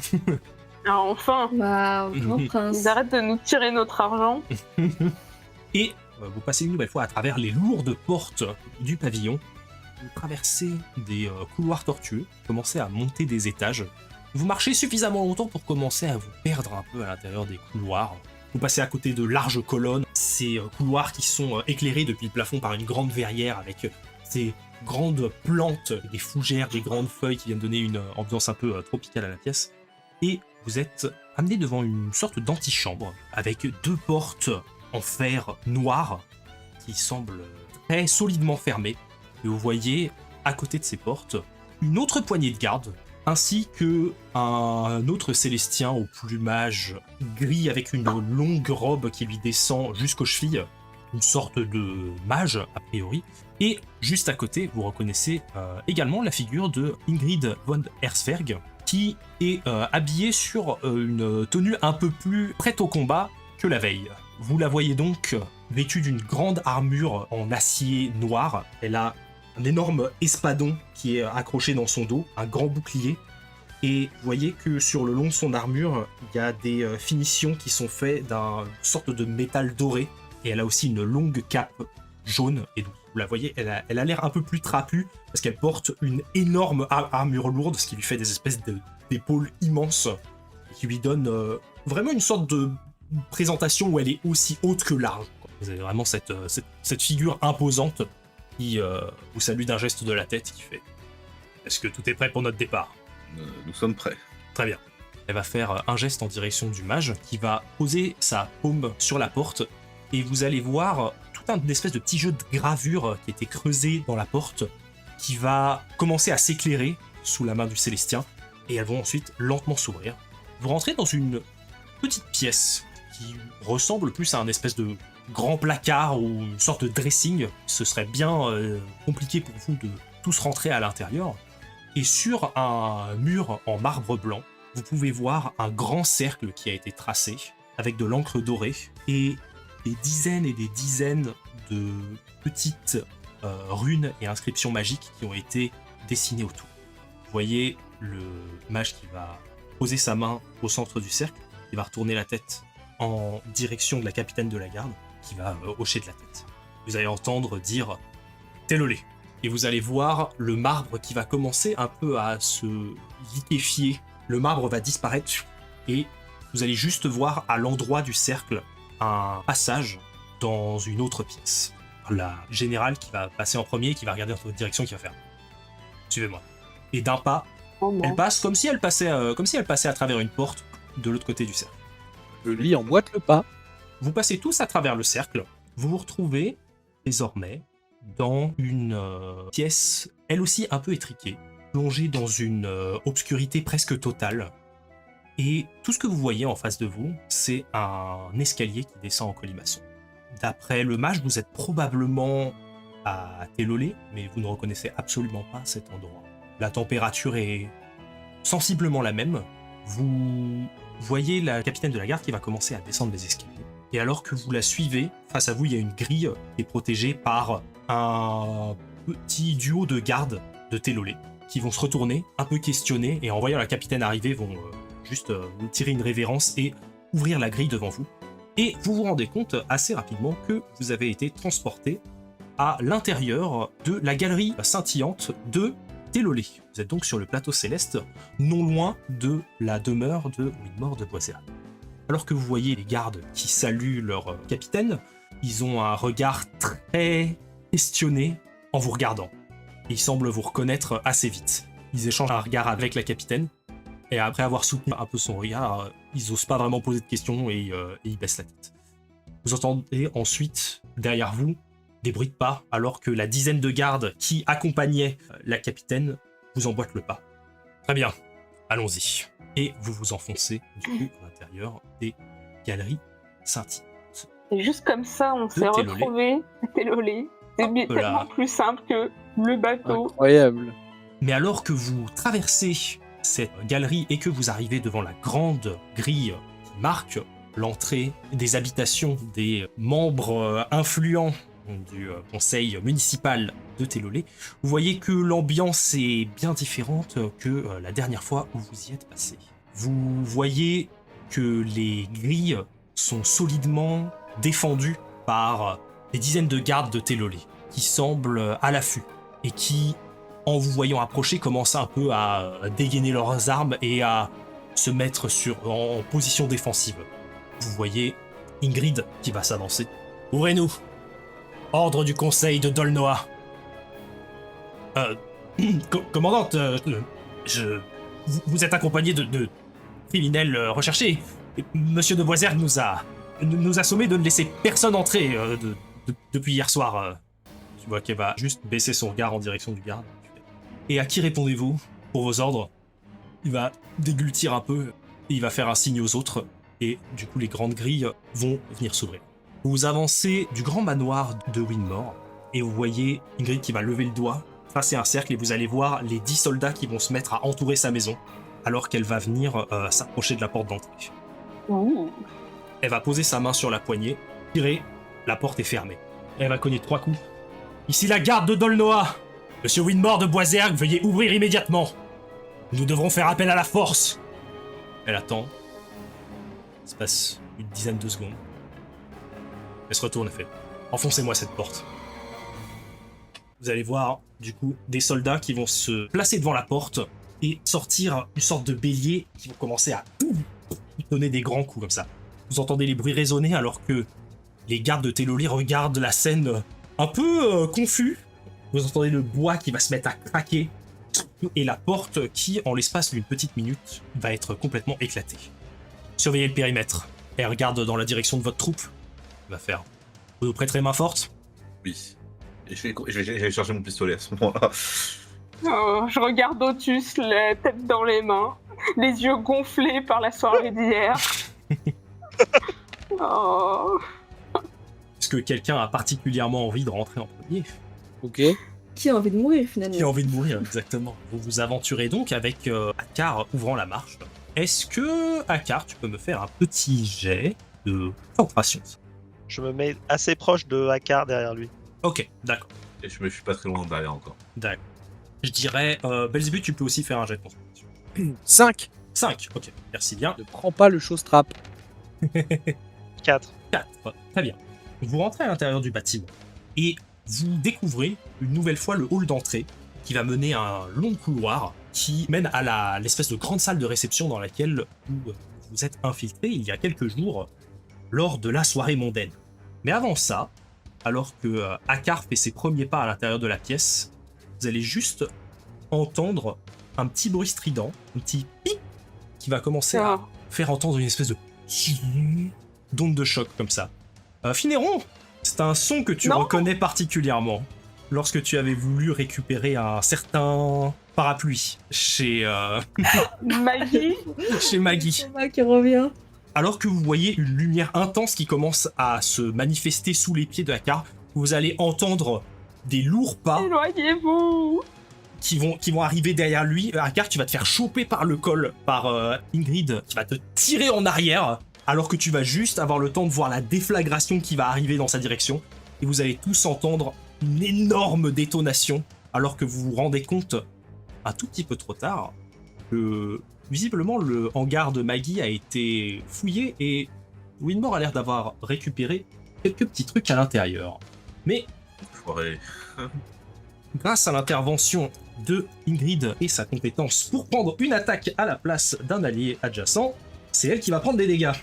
Ah, enfin, Waouh, grand prince. ils arrêtent de nous tirer notre argent. Et vous passez une nouvelle fois à travers les lourdes portes du pavillon. Vous traversez des couloirs tortueux, commencez à monter des étages. Vous marchez suffisamment longtemps pour commencer à vous perdre un peu à l'intérieur des couloirs. Vous passez à côté de larges colonnes, ces couloirs qui sont éclairés depuis le plafond par une grande verrière avec ces grandes plantes, des fougères, des grandes feuilles qui viennent donner une ambiance un peu tropicale à la pièce. Et vous êtes amené devant une sorte d'antichambre avec 2 portes en fer noir qui semblent très solidement fermées. Et vous voyez à côté de ces portes une autre poignée de garde ainsi que un autre célestien au plumage gris avec une longue robe qui lui descend jusqu'aux chevilles, une sorte de mage a priori, Et juste à côté, vous reconnaissez également la figure de Ingrid von Herzberg, qui est habillée sur une tenue un peu plus prête au combat que la veille. Vous la voyez donc vêtue d'une grande armure en acier noir. Elle a un énorme espadon qui est accroché dans son dos, un grand bouclier. Et vous voyez que sur le long de son armure, il y a des finitions qui sont faites d'une sorte de métal doré. Et elle a aussi une longue cape jaune et douce. Vous la voyez, elle a l'air un peu plus trapue parce qu'elle porte une énorme armure lourde, ce qui lui fait des espèces d'épaules immenses et qui lui donne vraiment une sorte de présentation où elle est aussi haute que large. Vous avez vraiment cette figure imposante qui vous salue d'un geste de la tête qui fait « Est-ce que tout est prêt pour notre départ ?» Nous sommes prêts. Très bien. Elle va faire un geste en direction du mage qui va poser sa paume sur la porte et vous allez voir une espèce de petit jeu de gravure qui a été creusé dans la porte qui va commencer à s'éclairer sous la main du Célestien et elles vont ensuite lentement s'ouvrir. Vous rentrez dans une petite pièce qui ressemble plus à un espèce de grand placard ou une sorte de dressing. Ce serait bien compliqué pour vous de tous rentrer à l'intérieur. Et sur un mur en marbre blanc, vous pouvez voir un grand cercle qui a été tracé avec de l'encre dorée et des dizaines et des dizaines de petites runes et inscriptions magiques qui ont été dessinées autour. Vous voyez le mage qui va poser sa main au centre du cercle, qui va retourner la tête en direction de la capitaine de la garde, qui va hocher de la tête. Vous allez entendre dire « Télolé ». Et vous allez voir le marbre qui va commencer un peu à se liquéfier. Le marbre va disparaître et vous allez juste voir à l'endroit du cercle un passage dans une autre pièce. La générale qui va passer en premier, qui va regarder dans votre direction, qui va faire « Suivez-moi ». Et d'un pas, elle passe comme si elle passait à travers une porte de l'autre côté du cercle. Je lui emboîte le pas. Vous passez tous à travers le cercle. Vous vous retrouvez désormais dans une pièce, elle aussi un peu étriquée, plongée dans une obscurité presque totale. Et tout ce que vous voyez en face de vous, c'est un escalier qui descend en colimaçon. D'après le mage, vous êtes probablement à Télolé, mais vous ne reconnaissez absolument pas cet endroit. La température est sensiblement la même. Vous voyez la capitaine de la garde qui va commencer à descendre les escaliers. Et alors que vous la suivez, face à vous, il y a une grille qui est protégée par un petit duo de gardes de Télolé qui vont se retourner, un peu questionner, et en voyant la capitaine arriver, vont juste tirer une révérence et ouvrir la grille devant vous. Et vous vous rendez compte assez rapidement que vous avez été transporté à l'intérieur de la galerie scintillante de Télolé. Vous êtes donc sur le plateau céleste, non loin de la demeure de Winmore de Boiséa. Alors que vous voyez les gardes qui saluent leur capitaine, ils ont un regard très questionné en vous regardant. Ils semblent vous reconnaître assez vite. Ils échangent un regard avec la capitaine, et après avoir soutenu un peu son regard, ils n'osent pas vraiment poser de questions et ils baissent la tête. Vous entendez ensuite, derrière vous, des bruits de pas, alors que la dizaine de gardes qui accompagnaient la capitaine vous emboîtent le pas. Très bien, allons-y. Et vous vous enfoncez du coup à l'intérieur des galeries scintillantes. Et juste comme ça, on s'est retrouvés à Télolé. C'est tellement plus simple que le bateau. Incroyable. Mais alors que vous traversez cette galerie et que vous arrivez devant la grande grille qui marque l'entrée des habitations des membres influents du conseil municipal de Télolé, vous voyez que l'ambiance est bien différente que la dernière fois où vous y êtes passé. Vous voyez que les grilles sont solidement défendues par des dizaines de gardes de Télolé qui semblent à l'affût et qui, en vous voyant approcher, commencent un peu à dégainer leurs armes et à se mettre en position défensive. Vous voyez Ingrid qui va s'avancer. « Ouvrez-nous ! Ordre du conseil de Dolnoa !» Commandante, vous êtes accompagné de criminels recherchés. Monsieur de Boisergue nous a sommé de ne laisser personne entrer depuis hier soir. Tu vois qu'elle va juste baisser son regard en direction du garde. Et à qui répondez-vous pour vos ordres? Il va déglutir un peu et il va faire un signe aux autres. Et du coup, les grandes grilles vont venir s'ouvrir. Vous avancez du grand manoir de Winmore et vous voyez Ingrid qui va lever le doigt, tracer un cercle, et vous allez voir les 10 soldats qui vont se mettre à entourer sa maison, alors qu'elle va venir s'approcher de la porte d'entrée. Ouh. Elle va poser sa main sur la poignée, tirer, la porte est fermée. Elle va cogner 3 coups. Ici la garde de Dolnoa. Monsieur Winmore de Boisergue, veuillez ouvrir immédiatement. Nous devrons faire appel à la force. Elle attend. Il se passe une dizaine de secondes. Elle se retourne et fait « Enfoncez-moi cette porte ». Vous allez voir, du coup, des soldats qui vont se placer devant la porte et sortir une sorte de bélier qui vont commencer à donner des grands coups comme ça. Vous entendez les bruits résonner alors que les gardes de Téloli regardent la scène un peu confus. Vous entendez le bois qui va se mettre à craquer et la porte qui, en l'espace d'une petite minute, va être complètement éclatée. Surveillez le périmètre. Elle regarde dans la direction de votre troupe. Elle va faire. Vous prêterez main forte? Oui. Et je vais chercher mon pistolet à ce moment-là. Oh, je regarde Otus, la tête dans les mains, les yeux gonflés par la soirée d'hier. Oh. Est-ce que quelqu'un a particulièrement envie de rentrer en premier? Ok. Qui a envie de mourir finalement? Qui a envie de mourir, exactement. Vous vous aventurez donc avec Akar ouvrant la marche. Est-ce que, Akar, tu peux me faire un petit jet de concentration? Je me mets assez proche de Akar derrière lui. Ok, d'accord. Et je me suis pas très loin derrière encore. D'accord. Je dirais, Belzébuth, tu peux aussi faire un jet de concentration. 5. 5, ok, merci bien. Ne prends pas le showstrap. 4. 4, très bien. Vous rentrez à l'intérieur du bâtiment et vous découvrez une nouvelle fois le hall d'entrée qui va mener à un long couloir qui mène à l'espèce de grande salle de réception dans laquelle vous êtes infiltré il y a quelques jours lors de la soirée mondaine. Mais avant ça, alors que Akar fait ses premiers pas à l'intérieur de la pièce, vous allez juste entendre un petit bruit strident, un petit pip qui va commencer à faire entendre une espèce de d'onde de choc comme ça. Finéron, c'est un son que tu reconnais particulièrement lorsque tu avais voulu récupérer un certain parapluie chez Maggie. chez Maggie. C'est moi qui revient. Alors que vous voyez une lumière intense qui commence à se manifester sous les pieds de Akar, vous allez entendre des lourds pas Éloignez-vous. qui vont arriver derrière lui. Akar, tu vas te faire choper par le col par Ingrid, qui va te tirer en arrière, alors que tu vas juste avoir le temps de voir la déflagration qui va arriver dans sa direction. Et vous allez tous entendre une énorme détonation, alors que vous vous rendez compte, un tout petit peu trop tard, que visiblement le hangar de Maggie a été fouillé et Winmore a l'air d'avoir récupéré quelques petits trucs à l'intérieur. Mais Foiré. grâce à l'intervention de Ingrid et sa compétence pour prendre une attaque à la place d'un allié adjacent, c'est elle qui va prendre des dégâts.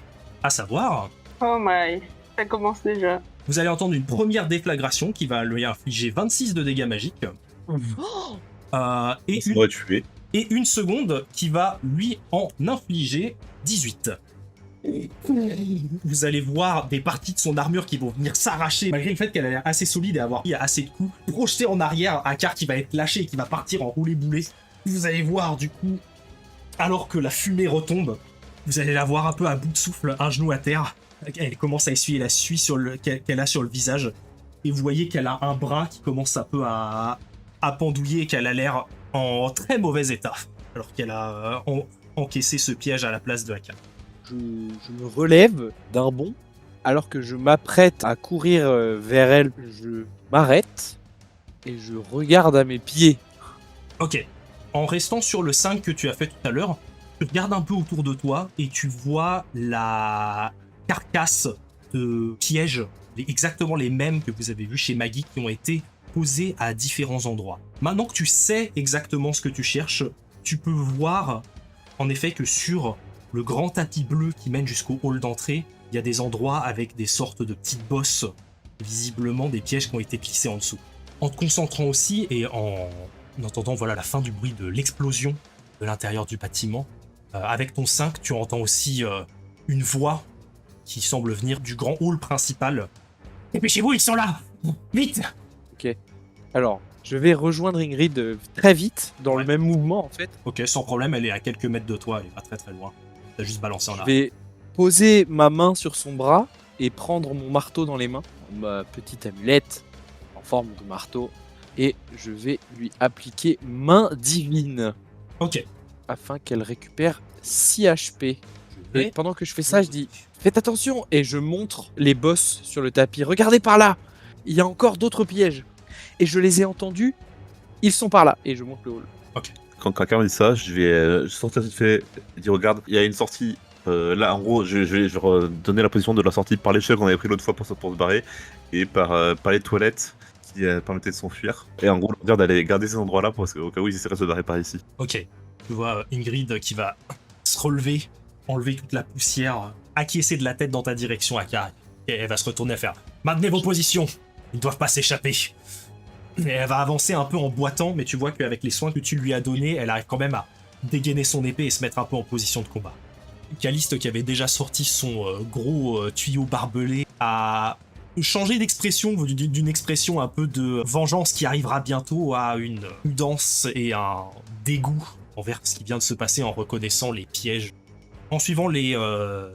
À savoir, Oh my, ça commence déjà. vous allez entendre une première déflagration qui va lui infliger 26 de dégâts magiques. Et On va tuer. une seconde qui va lui en infliger 18. Vous allez voir des parties de son armure qui vont venir s'arracher, malgré le fait qu'elle a l'air assez solide et avoir pris assez de coups, projeté en arrière, Akar qui va être lâché et qui va partir en roulé-boulé. Vous allez voir du coup, alors que la fumée retombe, vous allez la voir un peu à bout de souffle, un genou à terre. Elle commence à essuyer la suie qu'elle a sur le visage. Et vous voyez qu'elle a un bras qui commence un peu à pendouiller et qu'elle a l'air en très mauvais état, alors qu'elle a encaissé ce piège à la place de Akar. Je me relève d'un bond, alors que je m'apprête à courir vers elle. Je m'arrête et je regarde à mes pieds. Ok. En restant sur le 5 que tu as fait tout à l'heure, tu regardes un peu autour de toi et tu vois la carcasse de pièges, exactement les mêmes que vous avez vus chez Maggie, qui ont été posés à différents endroits. Maintenant que tu sais exactement ce que tu cherches, tu peux voir en effet que sur le grand tapis bleu qui mène jusqu'au hall d'entrée, il y a des endroits avec des sortes de petites bosses, visiblement des pièges qui ont été glissés en dessous. En te concentrant aussi et en entendant voilà la fin du bruit de l'explosion de l'intérieur du bâtiment, avec ton 5, tu entends aussi une voix qui semble venir du grand hall principal. Dépêchez-vous, ils sont là! Vite! Alors, je vais rejoindre Ingrid très vite, dans le même mouvement en fait. Ok, sans problème, elle est à quelques mètres de toi, elle est pas très très loin. T'as juste balancé en Je arrière. vais poser ma main sur son bras et prendre mon marteau dans les mains. Ma petite amulette en en forme de marteau et je vais lui appliquer main divine Ok. afin qu'elle récupère 6 HP. Je Et vais- pendant que je fais ça, je dis faites attention et je montre les boss sur le tapis. Regardez par là, il y a encore d'autres pièges. Et je les ai entendus, ils sont par là. Et je monte le hall. Quand quelqu'un dit ça, je vais sortir vite fait et dire regarde, il y a une sortie. Là, en gros, je vais donner la position de la sortie par l'échelle qu'on avait pris l'autre fois pour se barrer et par les toilettes qui permettaient de s'enfuir. Et en gros, leur dire d'aller garder ces endroits-là parce qu'au cas où ils essaieraient de se barrer par ici. Ok. Tu vois Ingrid qui va se relever, enlever toute la poussière, acquiescer de la tête dans ta direction, Akari. Et elle va se retourner à faire « Maintenez vos positions. Ils ne doivent pas s'échapper. » Et elle va avancer un peu en boitant, mais tu vois qu'avec les soins que tu lui as donnés, elle arrive quand même à dégainer son épée et se mettre un peu en position de combat. Caliste, qui avait déjà sorti son gros tuyau barbelé, a changé d'expression, d'une expression un peu de vengeance qui arrivera bientôt à une prudence et un dégoût envers ce qui vient de se passer en reconnaissant les pièges. En suivant les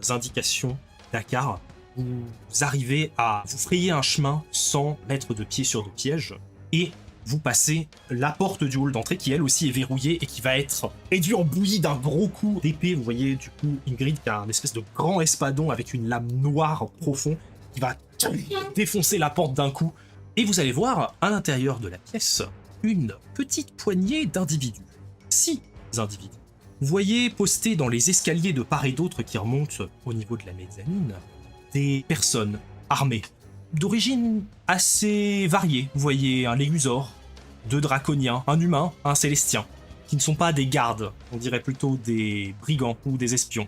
indications d'Akar, vous arrivez à vous frayer un chemin sans mettre de pied sur de pièges, et vous passez la porte du hall d'entrée qui elle aussi est verrouillée et qui va être réduite en bouillie d'un gros coup d'épée. Vous voyez du coup Ingrid qui a un espèce de grand espadon avec une lame noire profond qui va défoncer la porte d'un coup. Et vous allez voir à l'intérieur de la pièce une petite poignée d'individus. 6 individus. Vous voyez postés dans les escaliers de part et d'autre qui remontent au niveau de la mezzanine des personnes armées d'origine assez variée. Vous voyez un Légusor, 2 draconiens, un humain, un célestien, qui ne sont pas des gardes, on dirait plutôt des brigands ou des espions.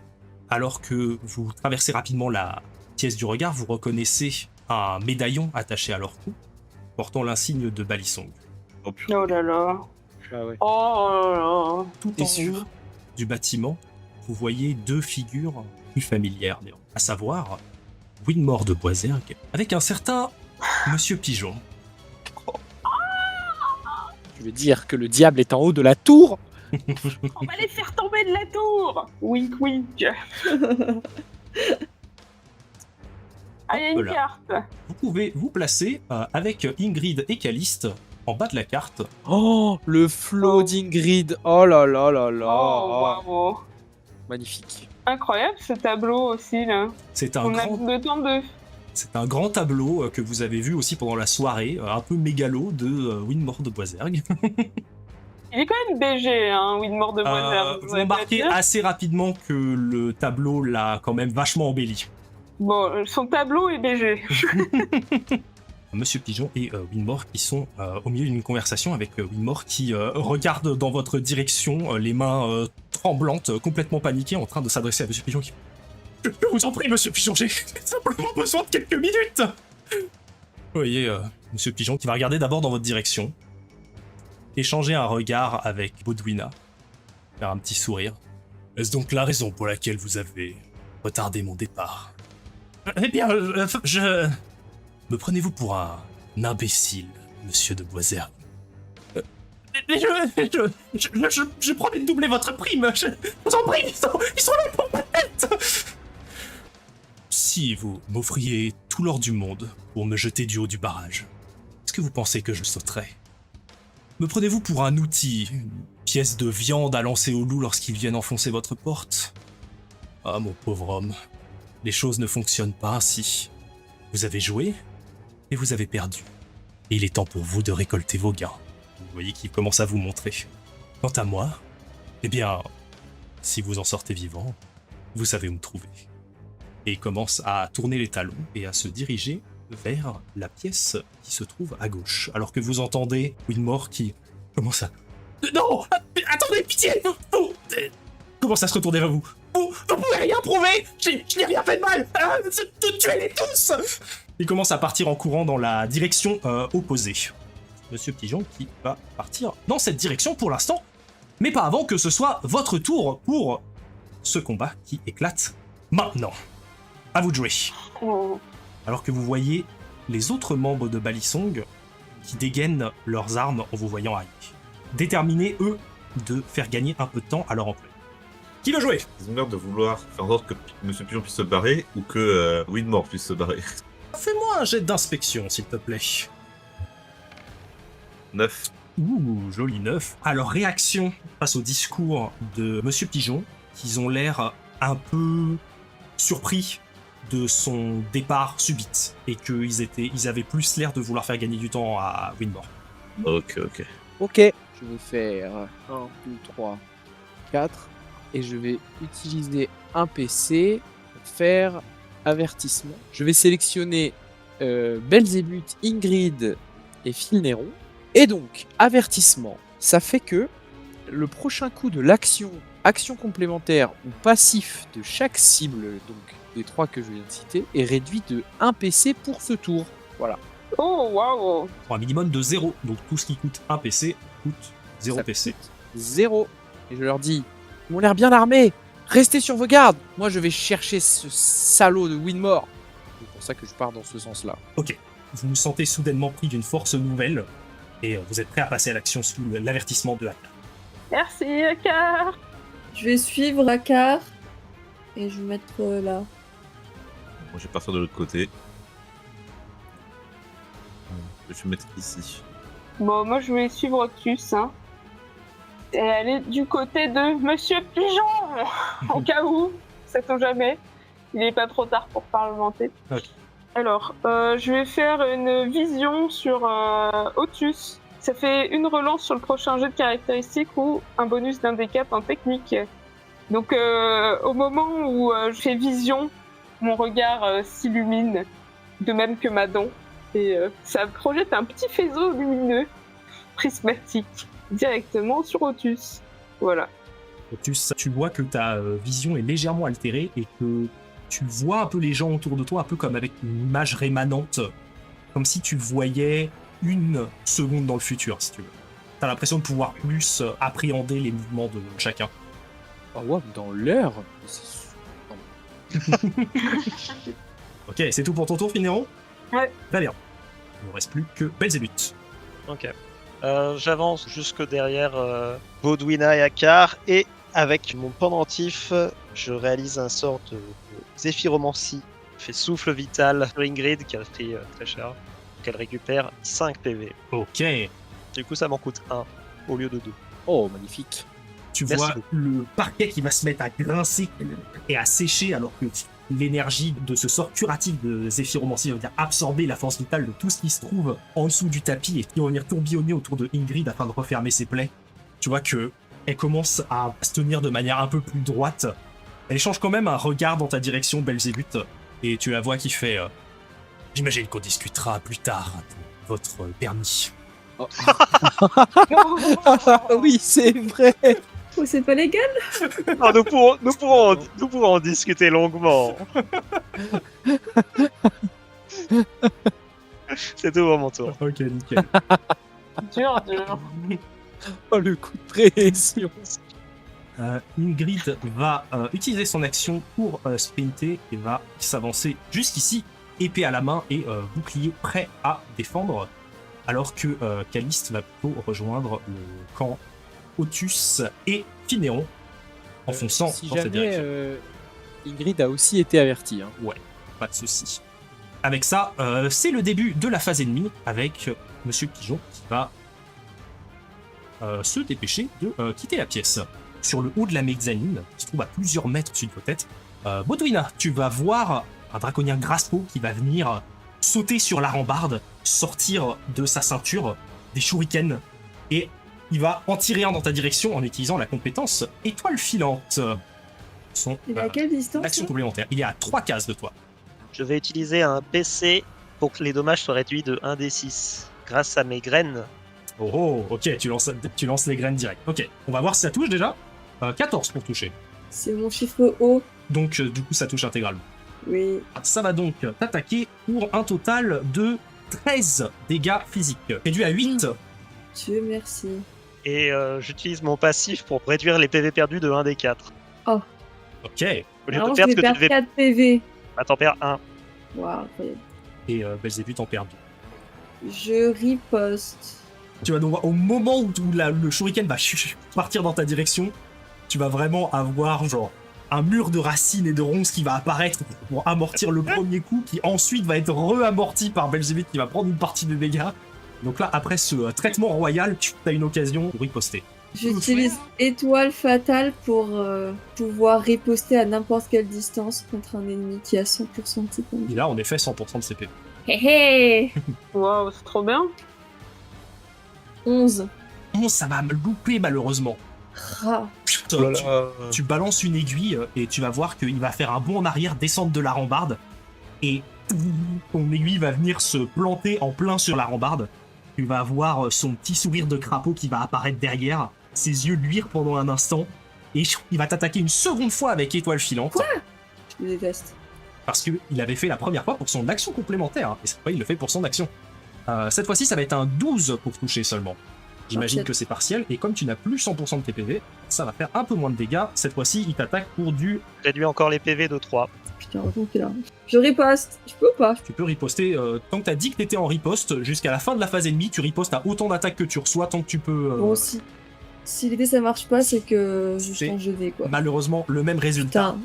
Alors que vous traversez rapidement la pièce du regard, vous reconnaissez un médaillon attaché à leur cou, portant l'insigne de Balisong. Oh, putain. Oh là là. Ah ouais. Oh là là. Tout Et en haut du bâtiment, vous voyez 2 figures plus familières, à savoir Winmore de Boisergue avec un certain Monsieur Pigeon. Je vais dire que le diable est en haut de la tour. On va les faire tomber de la tour. Wink wink. Ah, il y a une Hop là. carte. Vous pouvez vous placer avec Ingrid et Caliste en bas de la carte. Oh, le flow Oh. d'Ingrid. Oh là là là là. Oh, waouh. Magnifique. Incroyable ce tableau aussi là. C'est un, On a grand, le temps de. c'est un grand tableau que vous avez vu aussi pendant la soirée, un peu mégalo de Winmore de Boisergue. Il est quand même BG, hein, Winmore de Boisergue. Vous remarquez assez rapidement que le tableau l'a quand même vachement embelli. Bon, son tableau est BG. Monsieur Pigeon et Winmore qui sont au milieu d'une conversation avec Winmore qui regarde dans votre direction, les mains tremblantes, complètement paniquées, en train de s'adresser à Monsieur Pigeon qui... Je vous en prie, Monsieur Pigeon, j'ai simplement besoin de quelques minutes. Vous voyez Monsieur Pigeon qui va regarder d'abord dans votre direction, échanger un regard avec Baudouina, faire un petit sourire. Est-ce donc la raison pour laquelle vous avez retardé mon départ? Eh bien, je... Me prenez-vous pour un imbécile, Monsieur de Boisergue? Mais je promets de doubler votre prime. Je vous en prie, ils sont là pour ma tête. Si vous m'offriez tout l'or du monde pour me jeter du haut du barrage, est-ce que vous pensez que je sauterais? Me prenez-vous pour un outil, une pièce de viande à lancer aux loups lorsqu'ils viennent enfoncer votre porte? Ah, mon pauvre homme, les choses ne fonctionnent pas ainsi. Vous avez joué et vous avez perdu. Et il est temps pour vous de récolter vos gains. Vous voyez qu'il commence à vous montrer. Quant à moi, eh bien, si vous en sortez vivant, vous savez où me trouver. Et il commence à tourner les talons et à se diriger vers la pièce qui se trouve à gauche. Alors que vous entendez Winmore qui commence à... Non! Attendez, pitié! Vous commence à se retourner vers vous. Vous pouvez rien prouver! Je n'ai rien fait de mal! Tuez-les tous! Il commence à partir en courant dans la direction opposée. Monsieur Pigeon qui va partir dans cette direction pour l'instant, mais pas avant que ce soit votre tour pour ce combat qui éclate maintenant. À vous de jouer. Oh. Alors que vous voyez les autres membres de Balisong qui dégainent leurs armes en vous voyant arriver. Déterminés, eux, de faire gagner un peu de temps à leur employé. Qui veut jouer? Ils ont l'air de vouloir faire en sorte que Monsieur Pigeon puisse se barrer ou que Winmore puisse se barrer. Fais-moi un jet d'inspection, s'il te plaît. 9. Ouh, joli 9. Alors, réaction face au discours de Monsieur Pigeon, qu'ils ont l'air un peu surpris de son départ subite et qu'ils avaient plus l'air de vouloir faire gagner du temps à Winmore. Ok. Ok, je vais faire 1, 2, 3, 4. Et je vais utiliser un PC pour faire avertissement. Je vais sélectionner Belzébuth, Ingrid et Filneron. Et donc, avertissement, ça fait que le prochain coup de l'action, action complémentaire ou passif de chaque cible, donc des 3 que je viens de citer, est réduit de 1 PC pour ce tour. Voilà. Oh, waouh! Pour un minimum de 0. Donc tout ce qui coûte 1 PC coûte 0 Ça PC. coûte 0. Et je leur dis, ils ont l'air bien armés. Restez sur vos gardes. Moi, je vais chercher ce salaud de Winmore. C'est pour ça que je pars dans ce sens-là. Ok. Vous vous sentez soudainement pris d'une force nouvelle et vous êtes prêt à passer à l'action sous l'avertissement de Akar. Merci, Akar! Je vais suivre Akar et je vais mettre là. Moi, je vais partir de l'autre côté. Je vais me mettre ici. Bon, moi je vais suivre Otus, hein. Et aller du côté de Monsieur Pigeon! Au cas où, sait-on jamais. Il n'est pas trop tard pour parlementer. Ok. Alors, je vais faire une vision sur Otus. Ça fait une relance sur le prochain jet de caractéristiques ou un bonus d'handicap en technique. Donc, au moment où je fais vision, mon regard s'illumine, de même que ma dent. Et ça projette un petit faisceau lumineux, prismatique, directement sur Otus. Voilà. Tu vois que ta vision est légèrement altérée et que tu vois un peu les gens autour de toi, un peu comme avec une image rémanente, comme si tu voyais une seconde dans le futur, si tu veux. T'as l'impression de pouvoir plus appréhender les mouvements de chacun. Oh, wow, dans l'heure. Ok, c'est tout pour ton tour, Finéron? Ouais. Très bien. Il ne reste plus que Belzébuth. Ok. J'avance jusque derrière Baudouina et Akar, et avec mon pendentif, je réalise un sort de zéphyromancie. Je fais souffle vital sur Ingrid, qui a pris très cher, qu'elle récupère 5 PV. Ok. Du coup, ça m'en coûte 1 au lieu de 2. Oh, magnifique. Tu Merci vois beaucoup. le parquet qui va se mettre à grincer et à sécher alors que l'énergie de ce sort curatif de zéphyromancie va venir absorber la force vitale de tout ce qui se trouve en dessous du tapis et qui va venir tourbillonner autour de Ingrid afin de refermer ses plaies. Tu vois que elle commence à se tenir de manière un peu plus droite. Elle échange quand même un regard dans ta direction, Belzébuth, et tu la vois qui fait j'imagine qu'on discutera plus tard de votre permis. Oh. Oui, c'est vrai. Oh, c'est pas légal? Ah, nous pourrons en discuter longuement. C'est tout pour mon tour. Ok, nickel. Dur. Oh, le coup de pression. Ingrid va utiliser son action pour sprinter et va s'avancer jusqu'ici, épée à la main et bouclier prêt à défendre, alors que Caliste va plutôt rejoindre le camp Otus et Finéron en fonçant Si dans cette jamais direction. Ingrid a aussi été avertie. Hein. Ouais, pas de souci. Avec ça, c'est le début de la phase ennemie avec Monsieur Pigeon qui va se dépêcher de quitter la pièce. Sur le haut de la mezzanine, qui se trouve à plusieurs mètres au-dessus de vos têtes, Baudouina, tu vas voir un draconien Graspo qui va venir sauter sur la rambarde, sortir de sa ceinture des shurikens, et il va en tirer un dans ta direction en utilisant la compétence étoile filante. Son Il est à quelle distance? action là complémentaire. Il est à 3 cases de toi. Je vais utiliser un PC pour que les dommages soient réduits de 1d6 grâce à mes graines. Oh, ok, tu lances les graines direct. Ok, on va voir si ça touche déjà. 14 pour toucher. C'est mon chiffre haut. Donc, du coup, ça touche intégralement. Oui. Ça va donc t'attaquer pour un total de 13 dégâts physiques. Réduit à 8. Dieu merci. Et j'utilise mon passif pour réduire les PV perdus de 1d4. Ok. Au lieu Alors, de je perdre vais ce que tu perdre devais... 4 PV. Ah, t'en perds 1. Waouh, incroyable. Et Belzébuth en perd 2. Je riposte. Tu vas donc voir, au moment où le shuriken va partir dans ta direction, tu vas vraiment avoir genre un mur de racines et de ronces qui va apparaître pour amortir le premier coup, qui ensuite va être re-amorti par Belzébuth qui va prendre une partie des dégâts. Donc là, après ce traitement royal, tu as une occasion pour riposter. J'utilise étoile fatale pour pouvoir riposter à n'importe quelle distance contre un ennemi qui a 100% de ses points de vie. Il a en effet 100% de CP. Hé hé Waouh, c'est trop bien. 11. Bon, ça va me louper malheureusement. Ah. Putain, tu balances une aiguille et tu vas voir qu'il va faire un bond en arrière, descendre de la rambarde, et ton aiguille va venir se planter en plein sur la rambarde. Tu vas voir son petit sourire de crapaud qui va apparaître derrière, ses yeux luire pendant un instant, et il va t'attaquer une seconde fois avec étoile filante. Je le déteste. Parce qu'il avait fait la première fois pour son action complémentaire, et cette fois il le fait pour son action. Cette fois-ci ça va être un 12 pour toucher seulement. J'imagine que c'est partiel, et comme tu n'as plus 100% de tes PV, ça va faire un peu moins de dégâts. Cette fois-ci il t'attaque pour du... Réduis encore les PV de 3. Putain, heureusement qu'il est là. Je riposte. Je peux ou pas? Tu peux riposter, tant que t'as dit que t'étais en riposte, jusqu'à la fin de la phase ennemie, tu ripostes à autant d'attaques que tu reçois, tant que tu peux... Bon, si l'idée ça marche pas, c'est que je C'est change de dé, quoi. malheureusement le même résultat.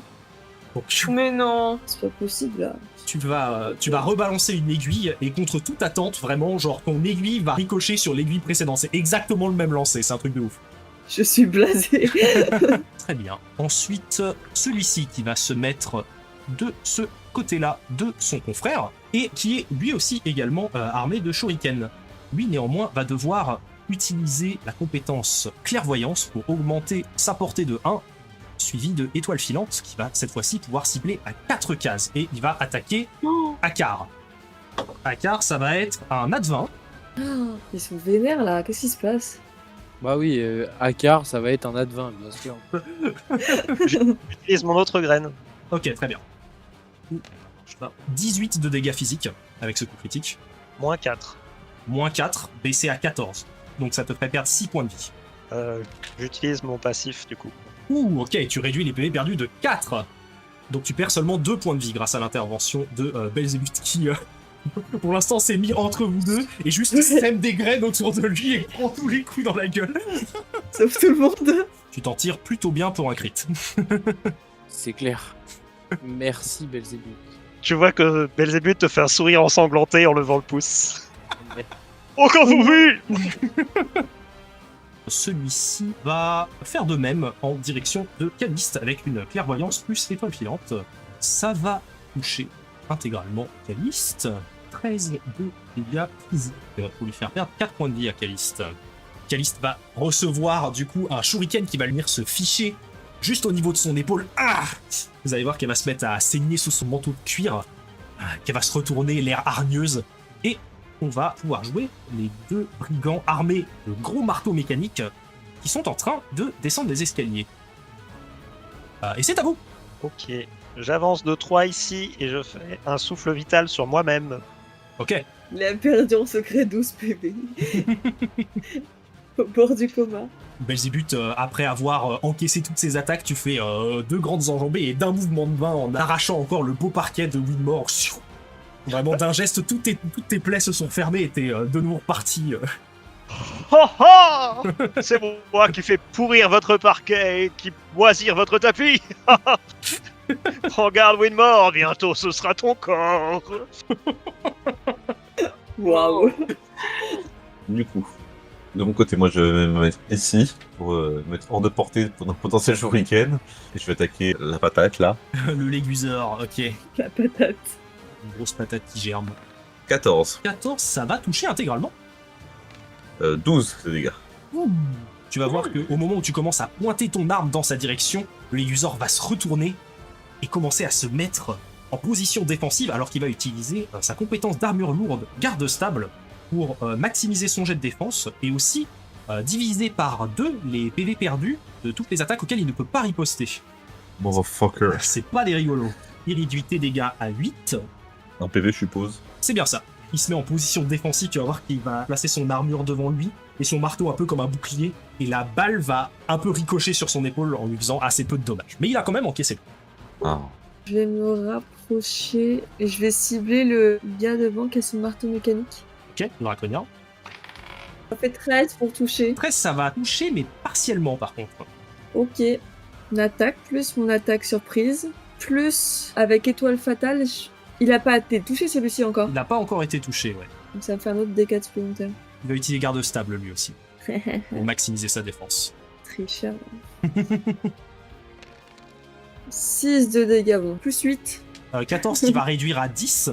Putain, Donc, Mais non. c'est pas possible, là. tu vas rebalancer une aiguille, et contre toute attente, vraiment, genre ton aiguille va ricocher sur l'aiguille précédente. C'est exactement le même lancer, c'est un truc de ouf. Je suis blasé. Très bien. Ensuite, celui-ci qui va se mettre de ce côté-là de son confrère, et qui est lui aussi également armé de shuriken. Lui, néanmoins, va devoir utiliser la compétence clairvoyance pour augmenter sa portée de 1, suivi de étoile filante, qui va cette fois-ci pouvoir cibler à 4 cases, et il va attaquer Akar. Akar, ça va être un nat 20. Ah, ils sont vénères, là. Qu'est-ce qui se passe? Bah oui, Akar, ça va être un advin, bien sûr. J'utilise mon autre graine. Ok, très bien. 18 de dégâts physiques avec ce coup critique. Moins 4. Moins 4, baissé à 14. Donc ça te ferait perdre 6 points de vie. J'utilise mon passif du coup. Ouh, ok, tu réduis les PV perdus de 4. Donc tu perds seulement 2 points de vie grâce à l'intervention de Belzébuth qui, pour l'instant, s'est mis entre vous deux et juste sème des graines autour de lui et prend tous les coups dans la gueule. Sauf tout le monde. Tu t'en tires plutôt bien pour un crit. C'est clair. Merci Belzébuth. Tu vois que Belzébuth te fait un sourire ensanglanté en levant le pouce. Encore vous vu. Celui-ci va faire de même en direction de Caliste avec une clairvoyance plus étoile filante. Ça va toucher intégralement Caliste. 13 de dégâts physiques pour lui faire perdre 4 points de vie à Caliste. Caliste va recevoir du coup un shuriken qui va venir se ficher juste au niveau de son épaule. Ah, vous allez voir qu'elle va se mettre à saigner sous son manteau de cuir, qu'elle va se retourner, l'air hargneuse, et on va pouvoir jouer les deux brigands armés de gros marteaux mécaniques qui sont en train de descendre les escaliers. Et c'est à vous. Ok. J'avance de 3 ici et je fais un souffle vital sur moi-même. Ok. Il a perdu en secret 12 PV. Au bord du coma. Belzébuth, après avoir encaissé toutes ces attaques, tu fais 2 grandes enjambées et d'un mouvement de main en arrachant encore le beau parquet de Winmore. Vraiment d'un geste, toutes tes plaies se sont fermées et t'es de nouveau reparti. Oh oh, c'est moi qui fais pourrir votre parquet et qui moisir votre tapis. Prends garde Winmore, bientôt ce sera ton corps. Waouh. Du coup, de mon côté, moi je vais me mettre ici pour me mettre hors de portée pour un potentiel shuriken. Et je vais attaquer la patate là. Le léguseur, ok. La patate. Une grosse patate qui germe. 14. 14, ça va toucher intégralement. 12 de dégâts. Tu vas voir qu'au moment où tu commences à pointer ton arme dans sa direction, le Légusor va se retourner et commencer à se mettre en position défensive alors qu'il va utiliser sa compétence d'armure lourde garde stable pour maximiser son jet de défense et aussi diviser par 2 les PV perdus de toutes les attaques auxquelles il ne peut pas riposter. Motherfucker. C'est pas des rigolos. Il réduit tes dégâts à 8. Un PV, je suppose. C'est bien ça. Il se met en position défensive, tu vas voir qu'il va placer son armure devant lui et son marteau un peu comme un bouclier, et la balle va un peu ricocher sur son épaule en lui faisant assez peu de dommages. Mais il a quand même encaissé. Ah. Je vais me rapprocher et je vais cibler le gars devant qui a son marteau mécanique. Ok, il aura bien. Ça fait 13 pour toucher. 13, ça va toucher, mais partiellement par contre. Ok. Une attaque plus mon attaque surprise. Plus avec étoile fatale, Il a pas été touché celui-ci encore. Il n'a pas encore été touché, ouais. Donc ça me fait un autre D4 supplémentaire. Il va utiliser garde stable lui aussi, pour maximiser sa défense. Tricheur. 6 de dégâts, bon. Plus 8. 14 qui va réduire à 10,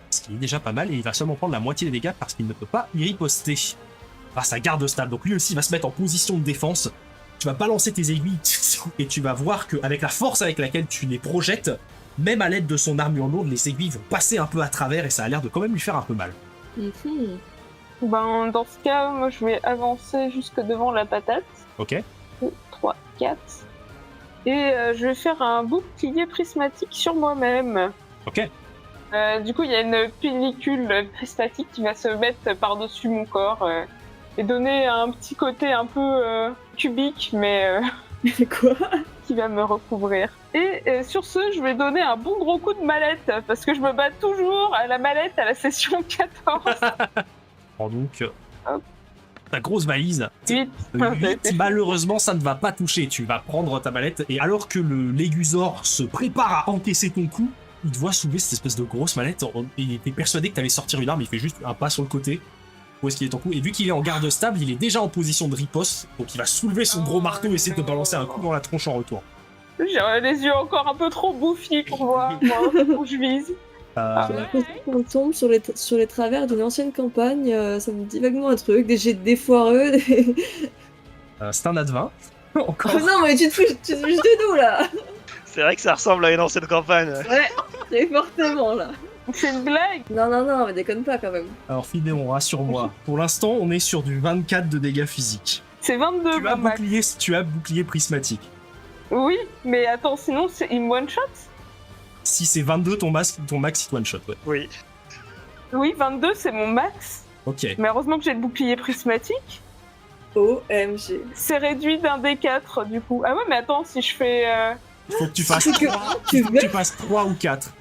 ce qui est déjà pas mal, et il va seulement prendre la moitié des dégâts parce qu'il ne peut pas y riposter. Grâce à garde stable, donc lui aussi va se mettre en position de défense. Tu vas balancer tes aiguilles et tu vas voir qu'avec la force avec laquelle tu les projettes, même à l'aide de son armure lourde, les aiguilles vont passer un peu à travers et ça a l'air de quand même lui faire un peu mal. Mhm. Ben, dans ce cas, moi, je vais avancer jusque devant la patate. Ok. 2, 3, 4. Et je vais faire un bouclier prismatique sur moi-même. Ok. Du coup, il y a une pellicule prismatique qui va se mettre par-dessus mon corps et donner un petit côté un peu cubique, mais Quoi? qui va me recouvrir. Et sur ce, je vais donner un bon gros coup de mallette, parce que je me bats toujours à la mallette à la session 14. Prends donc Hop. ta grosse valise. 8. 8, malheureusement, ça ne va pas toucher. Tu vas prendre ta mallette et alors que le Légusor se prépare à encaisser ton coup, il te voit soulever cette espèce de grosse mallette. Il était persuadé que tu allais sortir une arme, il fait juste un pas sur le côté. Où est-ce qu'il est ton coup? Et vu qu'il est en garde stable, il est déjà en position de riposte. Donc il va soulever son gros marteau et essayer de te balancer un coup dans la tronche en retour. J'ai les yeux encore un peu trop bouffis pour voir où je vise. J'ai l'impression qu'on tombe sur les travers d'une ancienne campagne. Ça me dit vaguement un truc, des jets de dés foireux. C'est un ad 20. Encore. Oh non, mais tu te touches de nous là. C'est vrai que ça ressemble à une ancienne campagne. Ouais, très fortement là. C'est une blague. Non, mais déconne pas quand même. Alors Fidéon, rassure-moi. Pour l'instant, on est sur du 24 de dégâts physiques. C'est 22, Tu as mon max. bouclier prismatique. Oui, mais attends, sinon, c'est une one-shot. Si c'est 22, ton max hit one shot, ouais. Oui. Oui, 22, c'est mon max. Ok. Mais heureusement que j'ai le bouclier prismatique. OMG. C'est réduit d'un D4, du coup. Ah ouais, mais attends, si je fais... Il faut que tu fasses C'est que 3, tu veux- tu fasses 3 ou 4.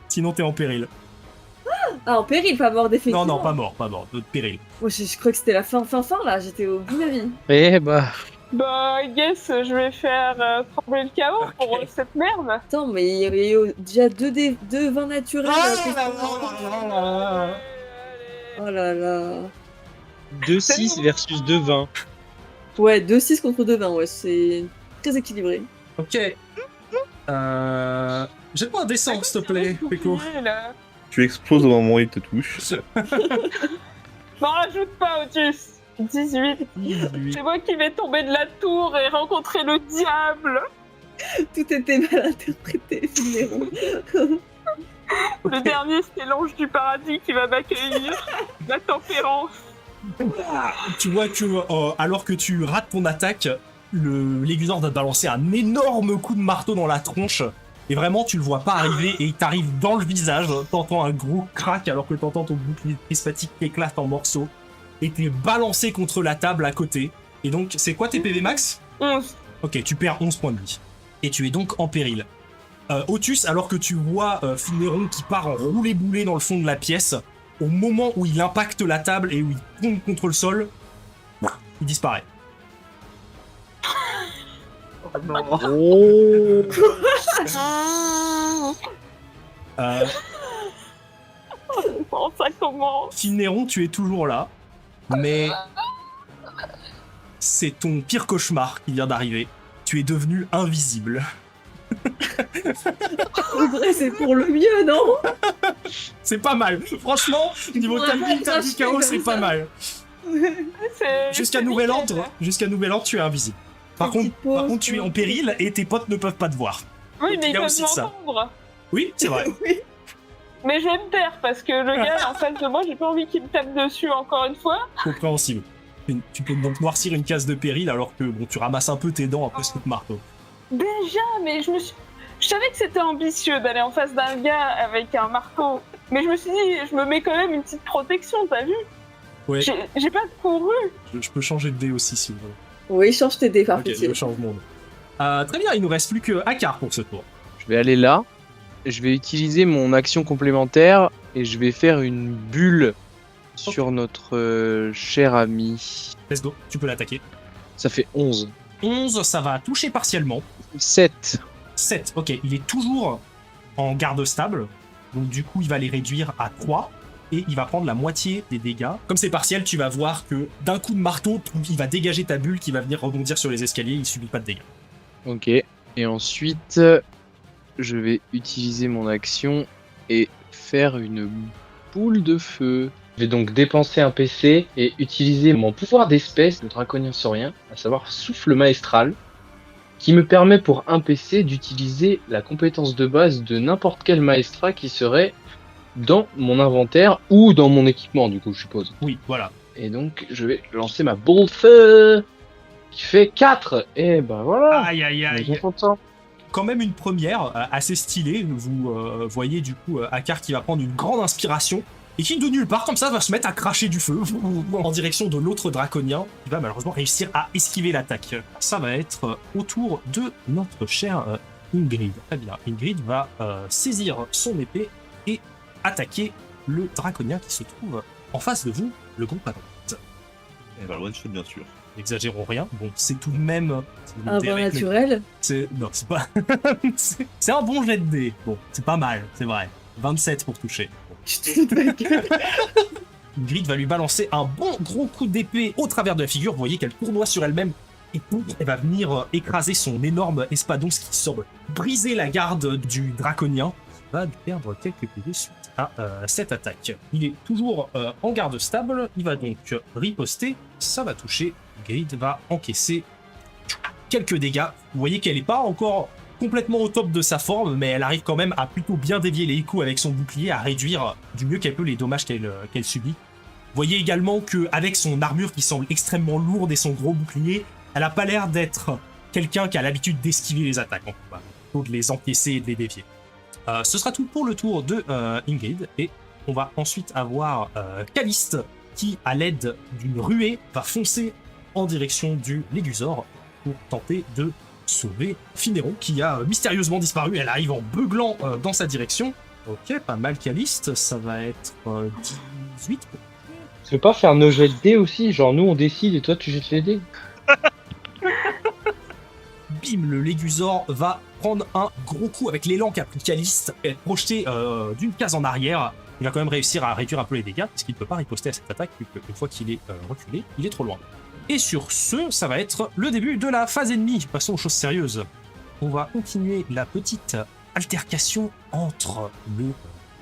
Sinon t'es en péril. Ah, en péril, pas mort définitivement. Non, pas mort, de péril. Moi, je crois que c'était la fin là, j'étais au bout de la vie. Eh bah, Bah, I guess, je vais faire trembler le chaos pour cette merde. Attends, mais il y avait déjà 2 vins naturels. Oh là là. 2-6 versus 2-20. Ouais, 2-6 contre 2 vins, ouais, c'est très équilibré. Ok. Jette-moi un descente, s'il te plaît, Peko. Là. Tu exploses au moment où il te touche. M'en rajoute pas, Otus. 18. C'est moi qui vais tomber de la tour et rencontrer le diable. Tout était mal interprété, Finéron. Le dernier, c'était l'ange du paradis qui va m'accueillir. La tempérance. Tu vois que, alors que tu rates ton attaque, le Légusor va te balancer un énorme coup de marteau dans la tronche. Et vraiment, tu le vois pas arriver et il t'arrive dans le visage. T'entends un gros crack alors que t'entends ton bouclier prismatique qui éclate en morceaux. Et t'es balancé contre la table à côté. Et donc, c'est quoi tes PV max? 11. Ok, tu perds 11 points de vie. Et tu es donc en péril. Otus, alors que tu vois Finéron qui part en roulé-boulé dans le fond de la pièce, au moment où il impacte la table et où il tombe contre le sol, il disparaît. Oh. Comment ça commence? Finéron, tu es toujours là, mais c'est ton pire cauchemar qui vient d'arriver. Tu es devenu invisible. En vrai, c'est pour le mieux, non? C'est pas mal. Franchement, niveau pourrais pas Tabi cracher Chaos, comme c'est ça. pas mal. Jusqu'à nouvel ordre, tu es invisible. Par Petite contre, pause, tu es en péril et tes potes ne peuvent pas te voir. Oui, mais Il y ils a peuvent aussi de ça. m'entendre. Oui, c'est vrai. Mais je vais me taire parce que le gars en face de moi, j'ai pas envie qu'il me tape dessus encore une fois. Compréhensible. Tu peux donc noircir une case de péril alors que bon, tu ramasses un peu tes dents après ce coup de marteau. Déjà, mais je savais que c'était ambitieux d'aller en face d'un gars avec un marteau. Mais je me suis dit, je me mets quand même une petite protection, t'as vu? Ouais, J'ai pas couru. je peux changer de dé aussi si vous voulez. Oui, change tes dés, par Ok, pitié. je change mon dé. Très bien, il nous reste plus que Akar pour ce tour. Je vais aller là. Je vais utiliser mon action complémentaire et je vais faire une bulle sur notre cher ami. Let's go, tu peux l'attaquer. Ça fait 11. 11, ça va toucher partiellement. 7. 7, ok, il est toujours en garde stable. Donc du coup, il va les réduire à 3. Et il va prendre la moitié des dégâts. Comme c'est partiel, tu vas voir que d'un coup de marteau, il va dégager ta bulle qui va venir rebondir sur les escaliers, il subit pas de dégâts. Ok. Et ensuite, je vais utiliser mon action et faire une boule de feu. Je vais donc dépenser un PC et utiliser mon pouvoir d'espèce de draconien saurien, à savoir souffle maestral, qui me permet pour un PC d'utiliser la compétence de base de n'importe quel maestra qui serait dans mon inventaire ou dans mon équipement, du coup, je suppose. Oui, voilà. Et donc, je vais lancer ma boule de feu qui fait 4. Et ben voilà. Aïe, aïe, On est aïe. bien content. Quand même une première, assez stylée. Vous voyez du coup Akar qui va prendre une grande inspiration et qui de nulle part, comme ça, va se mettre à cracher du feu en direction de l'autre draconien qui va malheureusement réussir à esquiver l'attaque. Ça va être au tour de notre chère Ingrid. Très bien. Ingrid va saisir son épée et attaquer le draconien qui se trouve en face de vous, le groupe à droite. Et bah, le one shot, bien sûr. N'exagérons rien. Bon, c'est tout de même... Un vin naturel. Non, c'est pas... c'est un bon jet de dés. Bon, c'est pas mal, c'est vrai. 27 pour toucher. Bon. Je te fous de ma gueule. Ingrid va lui balancer un bon gros coup d'épée au travers de la figure. Vous voyez qu'elle tournoie sur elle-même et pouf, elle va venir écraser son énorme espadon, ce qui semble briser la garde du draconien. Il va perdre quelques PV suite à cette attaque. Il est toujours en garde stable. Il va donc riposter. Ça va toucher. Ingrid va encaisser quelques dégâts. Vous voyez qu'elle n'est pas encore complètement au top de sa forme, mais elle arrive quand même à plutôt bien dévier les coups avec son bouclier, à réduire du mieux qu'elle peut les dommages qu'elle subit. Vous voyez également qu'avec son armure qui semble extrêmement lourde et son gros bouclier, elle n'a pas l'air d'être quelqu'un qui a l'habitude d'esquiver les attaques en combat, plutôt de les encaisser et de les dévier. Ce sera tout pour le tour de Ingrid, et on va ensuite avoir Caliste qui, à l'aide d'une ruée, va foncer en direction du Légusor pour tenter de sauver Finéron qui a mystérieusement disparu. Elle arrive en beuglant dans sa direction. Ok, pas mal Caliste, ça va être 18. Tu peux pas faire nos jets de dés aussi? Genre nous on décide et toi tu jettes les dés? Bim, le Légusor va prendre un gros coup avec l'élan qu'a pris Caliste et être projeté d'une case en arrière. Il va quand même réussir à réduire un peu les dégâts parce qu'il ne peut pas riposter à cette attaque vu qu'une fois qu'il est reculé, il est trop loin. Et sur ce, ça va être le début de la phase ennemie. Passons aux choses sérieuses. On va continuer la petite altercation entre le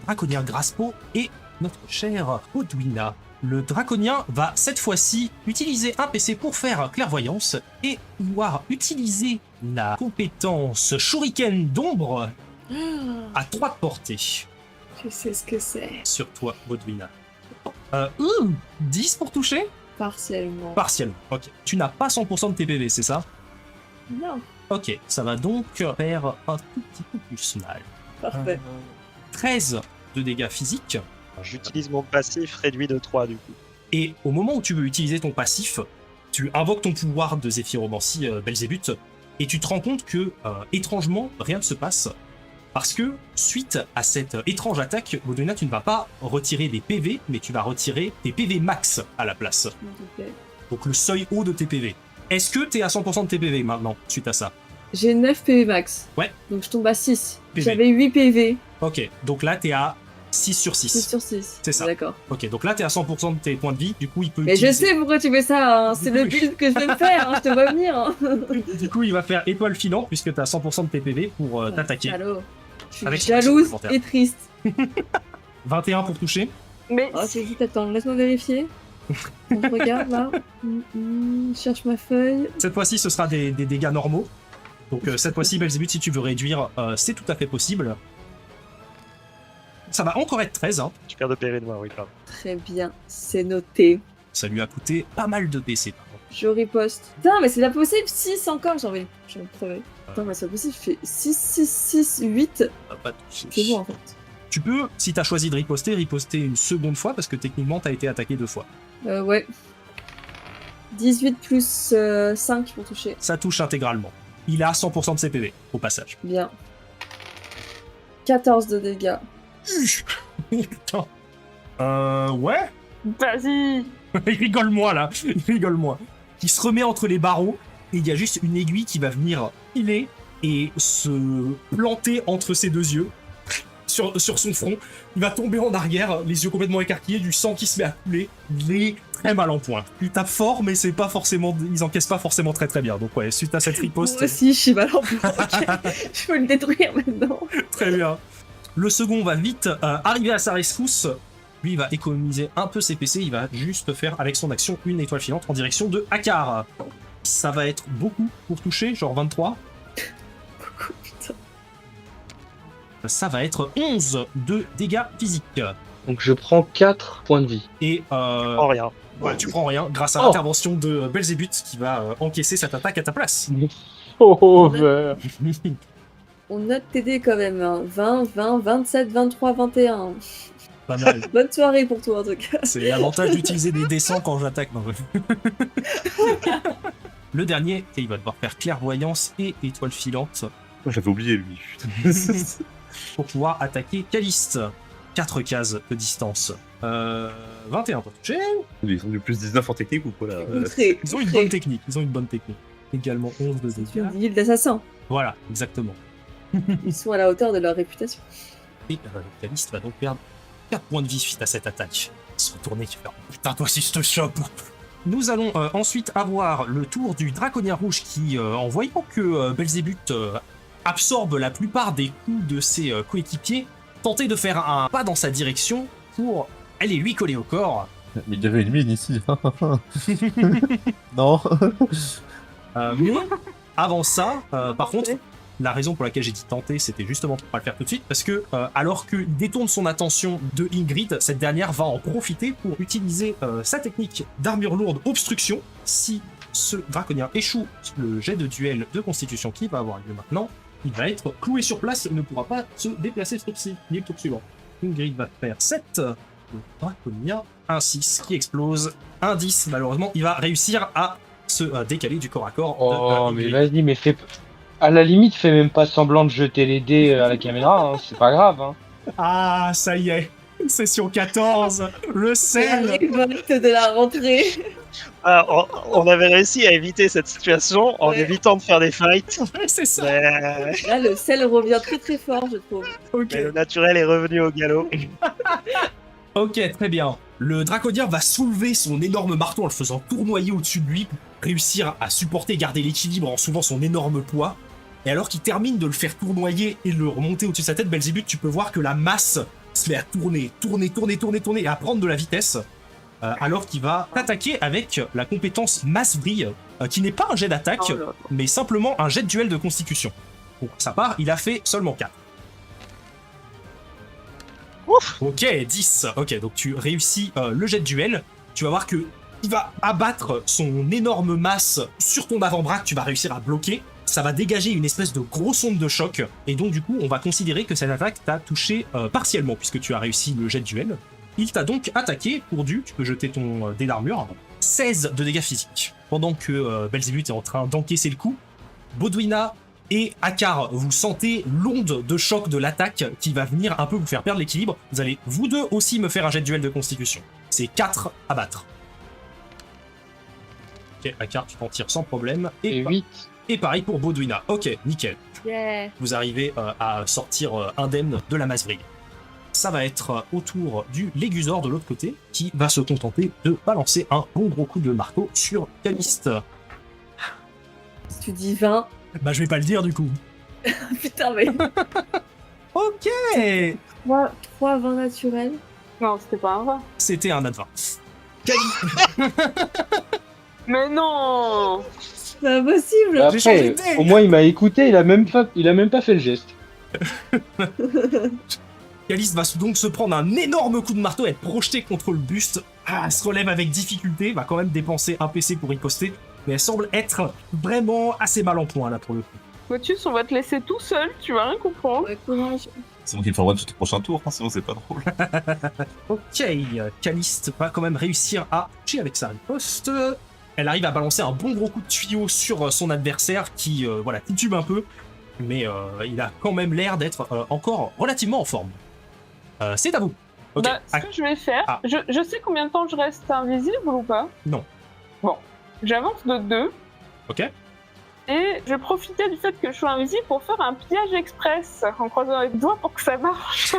draconien Graspo et notre chère Odwina. Le draconien va cette fois-ci utiliser un PC pour faire clairvoyance et pouvoir utiliser la compétence Shuriken d'ombre à 3 de portée. Je sais ce que c'est. Sur toi, Odwina. 10 pour toucher? Partiellement. Partiellement, ok. Tu n'as pas 100% de tes PV, c'est ça? Non. Ok, ça va donc faire un tout petit peu plus mal. Parfait. 13 de dégâts physiques. J'utilise mon passif réduit de 3 du coup. Et au moment où tu veux utiliser ton passif, tu invoques ton pouvoir de Zéphyromancie Belzébuth, et tu te rends compte que, étrangement, rien ne se passe. Parce que, suite à cette étrange attaque, Odwina, tu ne vas pas retirer des PV, mais tu vas retirer tes PV max à la place. S'il te plaît. Donc le seuil haut de tes PV. Est-ce que t'es à 100% de tes PV maintenant, suite à ça? J'ai 9 PV max. Ouais. Donc je tombe à 6. PV. J'avais 8 PV. Ok, donc là t'es à 6 sur 6. 6 sur 6. C'est ça. D'accord. Ok, donc là t'es à 100% de tes points de vie, du coup il peut Mais je utiliser... sais pourquoi tu fais ça, hein. C'est le build que je vais me faire, hein. Je te vois venir. Hein. Du coup il va faire étoile filante, puisque t'as 100% de tes PV pour t'attaquer. Salaud. Je suis Avec jalouse son et triste. 21 pour toucher. Mais Oh, c'est vite, attends, laisse-moi vérifier. On regarde là. Je cherche ma feuille. Cette fois-ci ce sera des dégâts normaux. Donc cette fois-ci Belzébuth, si tu veux réduire, c'est tout à fait possible. Ça va encore être 13, hein. Je perds de PV de moi, oui, pardon. Très bien, c'est noté. Ça lui a coûté pas mal de PC. par contre. Je riposte. Putain, mais c'est pas possible, 6 encore, j'ai envie de crever. Attends, mais c'est pas possible, je fais 6, 6, 6, 8. Ça va pas toucher. C'est bon en fait. Tu peux, si t'as choisi de riposter une seconde fois, parce que techniquement t'as été attaqué 2 fois. Ouais. 18 plus 5 pour toucher. Ça touche intégralement. Il a 100% de ses PV, au passage. Bien. 14 de dégâts. Putain. Ouais. vas-y. Il rigole-moi là, il rigole-moi. Il se remet entre les barreaux et il y a juste une aiguille qui va venir filer et se planter entre ses deux yeux. sur son front. Il va tomber en arrière, les yeux complètement écarquillés, du sang qui se met à couler. Il est très mal en point. Il tape fort, mais c'est pas forcément, ils encaissent pas forcément très très bien. Donc ouais, suite à cette riposte, Moi aussi, je suis mal en point. Ok. Je peux le détruire maintenant. très bien. Le second va vite arriver à sa rescousse. Lui, il va économiser un peu ses PC. Il va juste faire avec son action une étoile filante en direction de Akar. Ça va être beaucoup pour toucher, genre 23. Putain. Ça va être 11 de dégâts physiques. Donc je prends 4 points de vie. Et Oh, rien. ouais, tu prends rien grâce à Oh. l'intervention de Belzébuth qui va encaisser cette attaque à ta place. Over. On note TD quand même. Hein. 20, 20, 27, 23, 21. Pas mal. Bonne soirée pour toi en tout cas. C'est l'avantage d'utiliser des dessins quand j'attaque. Non, le dernier, il va devoir faire clairvoyance et étoile filante J'avais oublié lui. pour pouvoir attaquer Caliste. 4 cases de distance. 21 pour toucher. Ils ont du plus 19 en technique ou quoi là Outré. Ils ont une bonne technique. Également 11 de C'est dégâts. une guilde d'assassins. Voilà, exactement. Ils sont à la hauteur de leur réputation. Et Caliste va donc perdre 4 points de vie suite à cette attaque. Il se retourner, tu fais putain, toi si je te chope. Nous allons ensuite avoir le tour du Draconien Rouge qui, en voyant que Belzébuth absorbe la plupart des coups de ses coéquipiers, tentait de faire un pas dans sa direction pour aller lui coller au corps. Mais il y avait une mine ici. Non. Mais avant ça, par contre, la raison pour laquelle j'ai dit tenter, c'était justement pour pas le faire tout de suite, parce que alors qu'il détourne son attention de Ingrid, cette dernière va en profiter pour utiliser sa technique d'armure lourde obstruction. Si ce draconien échoue le jet de duel de constitution qui va avoir lieu maintenant, il va être cloué sur place et ne pourra pas se déplacer sur le tour suivant. Ingrid va faire 7, le draconien, un 6 qui explose, un 10, malheureusement, il va réussir à se décaler du corps à corps. Oh, de, mais Ingrid. vas-y, mais fais. À la limite, fais même pas semblant de jeter les dés à la caméra, hein, c'est pas grave. Hein. Ah, ça y est, session 14, le C'est sel. la révolte de la rentrée. Ah, on avait réussi à éviter cette situation en Ouais. évitant de faire des fights. Ouais, c'est ça. Mais, Là, le sel revient très très fort, je trouve. Ok. mais le naturel est revenu au galop. Ok, très bien. Le draconien va soulever son énorme marteau en le faisant tournoyer au-dessus de lui pour réussir à supporter et garder l'équilibre en soulevant son énorme poids. Et alors qu'il termine de le faire tournoyer et le remonter au-dessus de sa tête, Belzébuth, tu peux voir que la masse se met à tourner et à prendre de la vitesse. Alors qu'il va t'attaquer avec la compétence masse vrille, qui n'est pas un jet d'attaque, Oh là là. mais simplement un jet de duel de constitution. Pour sa part, il a fait seulement 4. Ouf. Ok, 10. Ok, donc tu réussis le jet de duel. Tu vas voir que il va abattre son énorme masse sur ton avant-bras que tu vas réussir à bloquer. Ça va dégager une espèce de grosse onde de choc. Et donc du coup, on va considérer que cette attaque t'a touché partiellement puisque tu as réussi le jet de duel. Il t'a donc attaqué pour tu peux jeter ton dé d'armure. 16 de dégâts physiques. Pendant que Belzébuth est en train d'encaisser le coup, Baudouina et Akar, vous sentez l'onde de choc de l'attaque qui va venir un peu vous faire perdre l'équilibre. Vous allez, vous deux aussi, me faire un jet de duel de constitution. C'est 4 à battre. Ok, Akar, tu t'en tires sans problème. Et 8. Et pareil pour Baudouina. Ok, nickel. Yeah. Vous arrivez à sortir indemne de la masse vrille. Ça va être au tour du Légusor de l'autre côté, qui va se contenter de balancer un bon gros coup de marteau sur Caliste. Si tu dis 20, Bah je vais pas le dire du coup. putain, mais Ok. 3 20 naturels. Non, c'était pas un 20. C'était un advent. Mais non. C'est impossible. J'ai changé Après, d'idée. au moins il m'a écouté, il a même pas fait le geste. Caliste va donc se prendre un énorme coup de marteau et être projeté contre le buste. Ah, elle se relève avec difficulté, va quand même dépenser un PC pour riposter, mais elle semble être vraiment assez mal en point là pour le coup. Motus, on va te laisser tout seul, tu vas rien comprendre. Ouais, courage. C'est bon qu'il faut le one sur ton prochain tour, hein, sinon c'est pas drôle. Ok, Caliste va quand même réussir à toucher avec sa riposte. Elle arrive à balancer un bon gros coup de tuyau sur son adversaire qui voilà, titube un peu, mais il a quand même l'air d'être encore relativement en forme. C'est à vous. Ok. Bah, ce que je vais faire, Ah. je sais combien de temps je reste invisible ou pas? Non. Bon, j'avance de 2. Ok. Et je profitais du fait que je sois invisible pour faire un piège express en croisant les doigts pour que ça marche.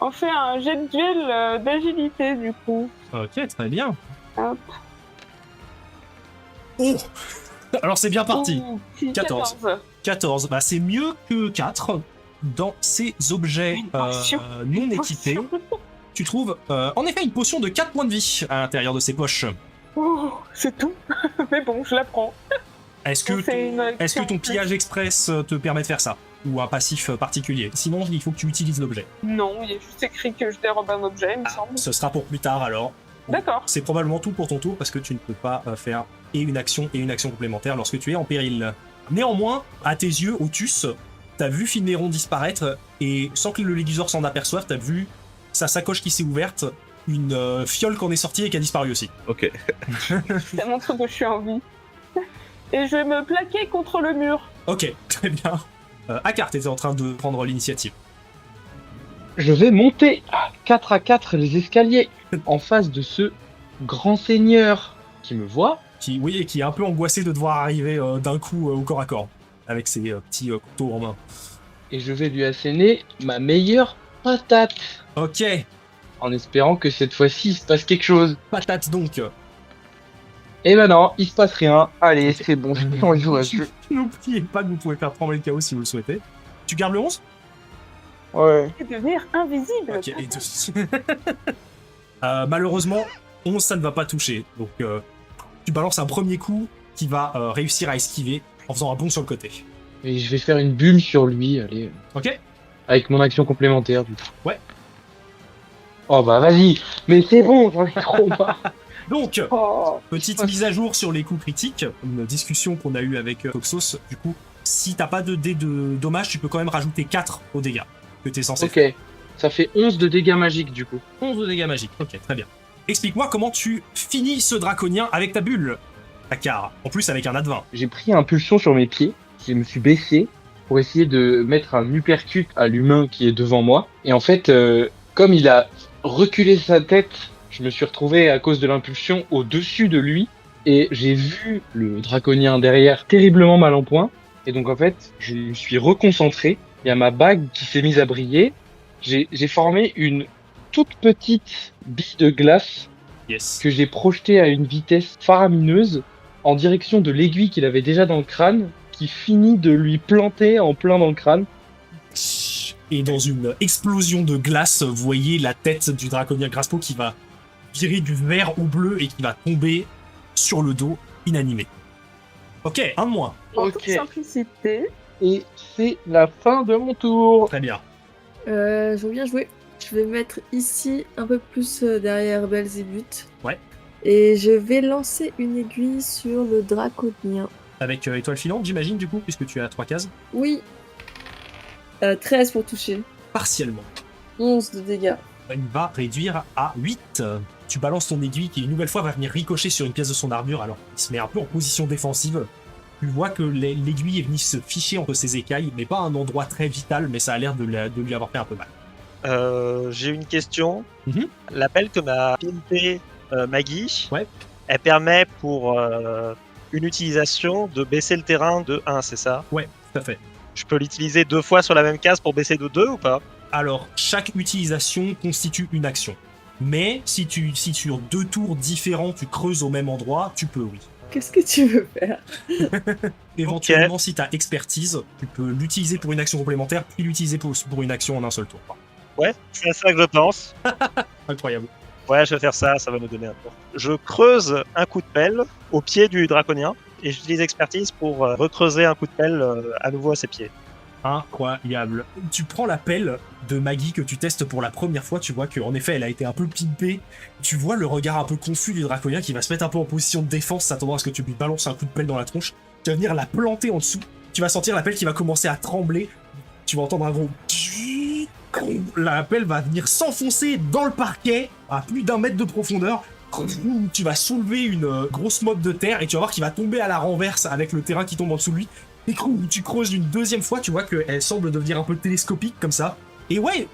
On fait un jet de duel d'agilité du coup. Ok, très bien. Hop. Oh alors c'est bien parti. Ouh, 14. 14, bah c'est mieux que 4. Dans ces objets Une potion. non équipés, tu trouves en effet une potion de 4 points de vie à l'intérieur de ces poches. Oh, c'est tout. Mais bon, je la prends. Est-ce que, C'est une est-ce que ton action. pillage express te permet de faire ça? Ou un passif particulier? Sinon, il faut que tu utilises l'objet. Non, il est juste écrit que je dérobe un objet, il me semble. Ce sera pour plus tard alors. D'accord. C'est probablement tout pour ton tour parce que tu ne peux pas faire et une action complémentaire lorsque tu es en péril. Néanmoins, à tes yeux, Otus, t'as vu Finneron disparaître et sans que le Légusor s'en aperçoive, t'as vu sa sacoche qui s'est ouverte, une fiole qui en est sortie et qui a disparu aussi. Ok. Ça montre que je suis en vie. Et je vais me plaquer contre le mur. Ok, très bien. Akar, t'étais en train de prendre l'initiative. Je vais monter à 4 à 4 les escaliers en face de ce grand seigneur qui me voit. Qui, oui, et qui est un peu angoissé de devoir arriver d'un coup au corps à corps, avec ses petits couteaux en main. Et je vais lui asséner ma meilleure patate. Ok, En espérant que cette fois-ci il se passe quelque chose. patate donc. Et ben non, il se passe rien. Allez, c'est bon, je peux en jouer à ce jeu. N'oubliez pas que vous pouvez faire trembler le chaos si vous le souhaitez. Tu gardes le 11? Ouais. Et devenir invisible. Ok, et malheureusement, 11 ça ne va pas toucher. Donc tu balances un premier coup qui va réussir à esquiver en faisant un bond sur le côté. Et je vais faire une bulle sur lui, allez. Ok? Avec mon action complémentaire, du coup. Ouais. Oh bah vas-y. Mais c'est bon, j'en ai trop marre. Donc, Oh. petite mise à jour sur les coups critiques, une discussion qu'on a eue avec Toxos. Du coup, si t'as pas de dés de dommage, tu peux quand même rajouter 4 aux dégâts que t'es censé faire. Ok. Ça fait 11 de dégâts magiques, du coup. 11 de dégâts magiques. Ok, très bien. Explique-moi comment tu finis ce draconien avec ta bulle, Akar. En plus, avec un advin. J'ai pris impulsion sur mes pieds. Je me suis baissé pour essayer de mettre un uppercut à l'humain qui est devant moi. Et en fait, comme il a reculé sa tête, je me suis retrouvé à cause de l'impulsion au-dessus de lui. Et j'ai vu le draconien derrière terriblement mal en point. Et donc en fait, je me suis reconcentré. Il y a ma bague qui s'est mise à briller. J'ai formé une toute petite bille de glace Yes. que j'ai projetée à une vitesse faramineuse en direction de l'aiguille qu'il avait déjà dans le crâne, qui finit de lui planter en plein dans le crâne. Et dans une explosion de glace, vous voyez la tête du draconien Graspo qui va virer du vert au bleu et qui va tomber sur le dos, inanimé. Ok, un de moins. En Ok. toute simplicité. Et c'est la fin de mon tour. Très bien. Je veux bien jouer. Je vais mettre ici un peu plus derrière Belzébuth. Ouais. Et je vais lancer une aiguille sur le draconien. Avec étoile filante, j'imagine, du coup, puisque tu es à 3 cases. Oui. 13 pour toucher. Partiellement. 11 de dégâts. Il va réduire à 8. Tu balances ton aiguille qui, une nouvelle fois, va venir ricocher sur une pièce de son armure. Alors, il se met un peu en position défensive. Tu vois que l'aiguille est venue se ficher entre ses écailles, mais pas à un endroit très vital, mais ça a l'air de lui avoir fait un peu mal. J'ai une question. Mhm. L'appel que m'a pimpé Maggie, Ouais. elle permet pour une utilisation de baisser le terrain de 1, c'est ça? Ouais, tout à fait. Je peux l'utiliser 2 fois sur la même case pour baisser de 2 ou pas? Alors, chaque utilisation constitue une action. Mais si sur 2 tours différents, tu creuses au même endroit, tu peux, oui. Qu'est-ce que tu veux faire? Éventuellement, si tu as expertise, tu peux l'utiliser pour une action complémentaire, puis l'utiliser pour une action en un seul tour. Ouais, c'est à ça que je pense. Incroyable. Ouais, je vais faire ça, ça va me donner un tour. Je creuse un coup de pelle au pied du draconien et j'utilise expertise pour recreuser un coup de pelle à nouveau à ses pieds. Incroyable. Tu prends la pelle de Maggie que tu testes pour la première fois, tu vois qu'en effet elle a été un peu pimpée. Tu vois le regard un peu confus du draconien qui va se mettre un peu en position de défense, s'attendant à ce que tu lui balances un coup de pelle dans la tronche. Tu vas venir la planter en dessous. Tu vas sentir la pelle qui va commencer à trembler. Tu vas entendre un gros... La pelle va venir s'enfoncer dans le parquet à plus d'1 mètre de profondeur. Tu vas soulever une grosse motte de terre et tu vas voir qu'il va tomber à la renverse avec le terrain qui tombe en dessous de lui. Et tu creuses une deuxième fois, tu vois qu'elle semble devenir un peu télescopique comme ça. Et ouais,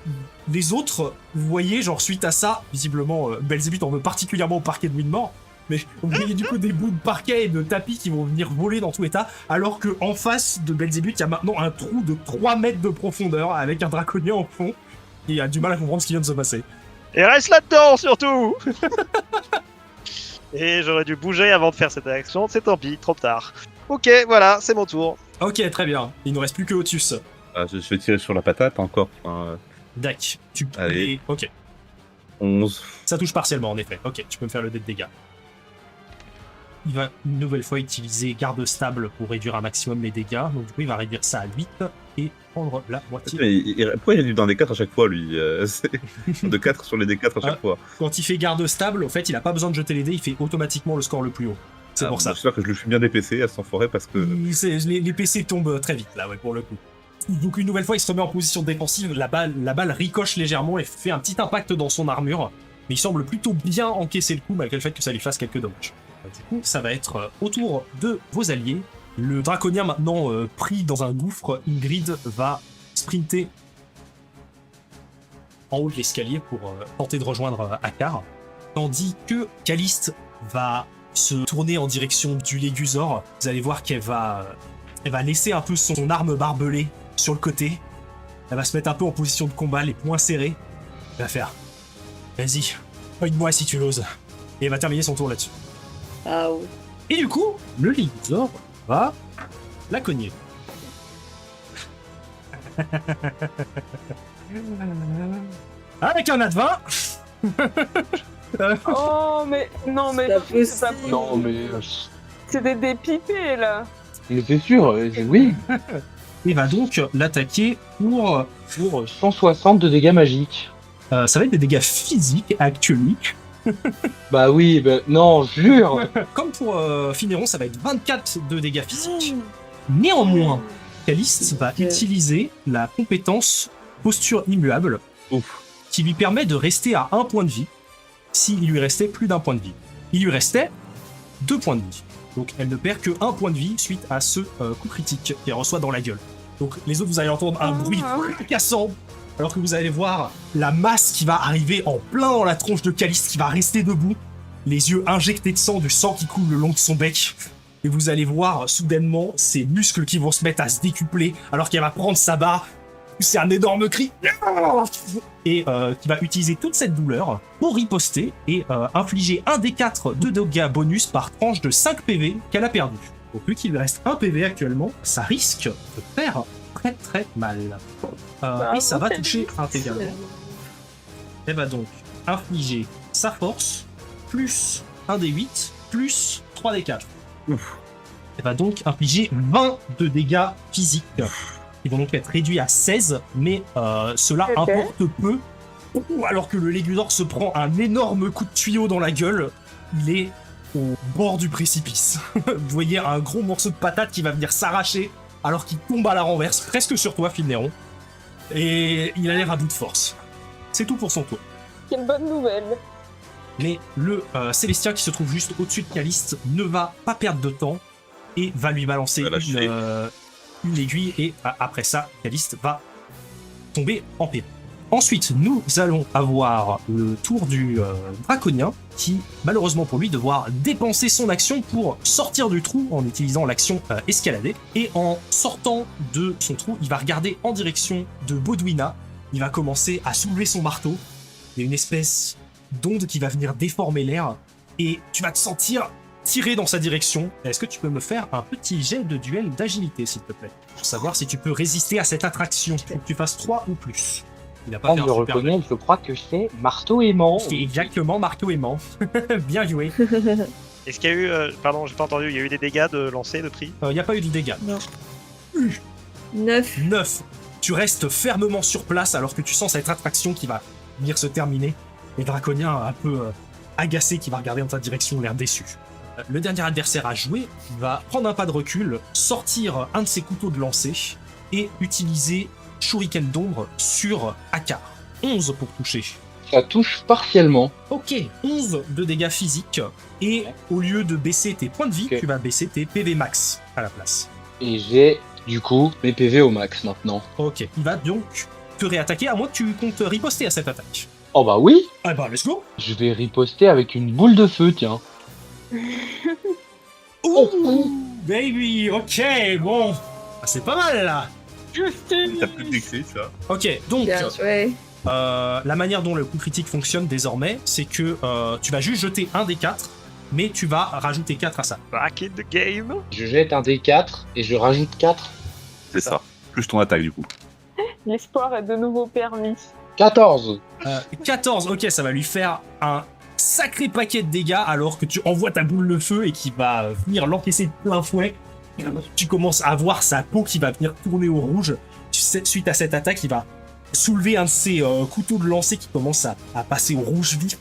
les autres, vous voyez, genre suite à ça, visiblement, Belzébuth en veut particulièrement au parquet de Winmore. Mais vous voyez du coup des bouts de parquet et de tapis qui vont venir voler dans tout état, alors que en face de Belzébuth, il y a maintenant un trou de 3 mètres de profondeur avec un draconien au fond qui a du mal à comprendre ce qui vient de se passer. Et reste là-dedans, surtout. Et j'aurais dû bouger avant de faire cette action, c'est tant pis, trop tard. Ok, voilà, c'est mon tour. Ok, très bien. Il ne reste plus que Otus. Je vais tirer sur la patate encore. Dac, tu peux... Allez. Ok, 11. ça touche partiellement en effet. Ok, tu peux me faire le dé de dégâts. Il va une nouvelle fois utiliser garde stable pour réduire un maximum les dégâts. Donc du coup, il va réduire ça à 8 et prendre la moitié. Mais pourquoi il est dans des 4 à chaque fois, lui c'est de 4 sur les D4 à chaque fois. Quand il fait garde stable, au fait, il a pas besoin de jeter les dés, il fait automatiquement le score le plus haut. C'est pour ça. J'espère que je le suis bien des PC à cet enfoiré parce que... Les PC tombent très vite là, ouais, pour le coup. Donc une nouvelle fois, il se remet en position défensive, la balle ricoche légèrement et fait un petit impact dans son armure, mais il semble plutôt bien encaisser le coup malgré le fait que ça lui fasse quelques dommages. Du coup, ça va être au tour de vos alliés. Le draconien maintenant pris dans un gouffre, Ingrid va sprinter en haut de l'escalier pour tenter de rejoindre Akar, tandis que Caliste va se tourner en direction du Légusor. Vous allez voir qu'elle va laisser un peu son arme barbelée sur le côté. Elle va se mettre un peu en position de combat, les poings serrés. Elle va faire « Vas-y, aide-moi si tu l'oses ». Et elle va terminer son tour là-dessus. Ah oui. Et du coup, le Légusor va la cogner. Avec un nat 20. Oh, mais non, mais C'est pas possible. Non, mais. c'est des dépipés là. Mais c'est sûr, oui. Il va donc l'attaquer pour... Pour 160 de dégâts magiques. ça va être des dégâts physiques actuellement. Bah oui, bah non, jure. Comme pour Finéron, ça va être 24 de dégâts physiques. Néanmoins, Caliste va utiliser la compétence posture immuable, qui lui permet de rester à 1 point de vie s'il lui restait plus d'1 point de vie. Il lui restait 2 points de vie. Donc elle ne perd que 1 point de vie suite à ce coup critique qu'elle reçoit dans la gueule. Donc les autres, vous allez entendre un bruit cassant, alors que vous allez voir la masse qui va arriver en plein dans la tronche de Caliste, qui va rester debout, les yeux injectés de sang, du sang qui coule le long de son bec. Et vous allez voir soudainement ses muscles qui vont se mettre à se décupler, alors qu'elle va prendre sa barre, pousser un énorme cri, et qui va utiliser toute cette douleur pour riposter et infliger un des 4 de dégâts bonus par tranche de 5 PV qu'elle a perdu. Donc vu qu'il lui reste 1 PV actuellement, ça risque de faire très très mal. Et ça va toucher intégralement. Elle va donc infliger sa force, plus 1 des 8, plus 3 des 4. Elle va donc infliger 20 de dégâts physiques. Ils vont donc être réduits à 16, mais cela importe peu. Alors que le Légusor se prend un énorme coup de tuyau dans la gueule, il est au bord du précipice. Vous voyez un gros morceau de patate qui va venir s'arracher alors qu'il tombe à la renverse, presque sur toi, Finéron. Et il a l'air à bout de force. C'est tout pour son tour. Quelle bonne nouvelle. Mais le Célestien qui se trouve juste au-dessus de Caliste ne va pas perdre de temps et va lui balancer une aiguille, et après ça, Caliste va tomber en paix. Ensuite, nous allons avoir le tour du draconien qui, malheureusement pour lui, devoir dépenser son action pour sortir du trou en utilisant l'action escalader. Et en sortant de son trou, il va regarder en direction de Bodwina. Il va commencer à soulever son marteau. Il y a une espèce d'onde qui va venir déformer l'air et tu vas te sentir tiré dans sa direction. Est-ce que tu peux me faire un petit jet de duel d'agilité, s'il te plaît, pour savoir si tu peux résister à cette attraction. Faut que tu fasses 3 ou plus. Il a pas On fait me un super reconnaît, je crois que c'est marteau aimant. C'est exactement marteau aimant. Bien joué. Est-ce qu'il y a eu... pardon, j'ai pas entendu, il y a eu des dégâts de lancer, de prix? Il n'y a pas eu de dégâts. Non. 9. 9. Tu restes fermement sur place alors que tu sens cette attraction qui va venir se terminer. Et Draconien un peu agacé qui va regarder dans ta direction, l'air déçu. Le dernier adversaire à jouer va prendre un pas de recul, sortir un de ses couteaux de lancer et utiliser Shuriken d'ombre sur Akar. 11 pour toucher. Ça touche partiellement. Ok, 11 de dégâts physiques. Et au lieu de baisser tes points de vie, tu vas baisser tes PV max à la place. Et j'ai, du coup, mes PV au max maintenant. Ok, il va donc te réattaquer, à moins que tu comptes riposter à cette attaque. Oh bah oui. Ah bah, let's go. Je vais riposter avec une boule de feu, tiens. Ouh, baby, ok, bon. Ah, c'est pas mal là. T'as plus d'écrit, tu vois. Ok, donc Bien joué. la manière dont le coup critique fonctionne désormais, c'est que tu vas juste jeter un des 4, mais tu vas rajouter 4 à ça. Back in the game. Je jette un D4 et je rajoute 4. C'est ça. Plus ton attaque, du coup. L'espoir est de nouveau permis. 14. 14, ok, ça va lui faire un sacré paquet de dégâts alors que tu envoies ta boule de feu et qui va venir l'encaisser de plein fouet. Tu commences à voir sa peau qui va venir tourner au rouge. Suite à cette attaque, il va soulever un de ses couteaux de lancer qui commence à passer au rouge vif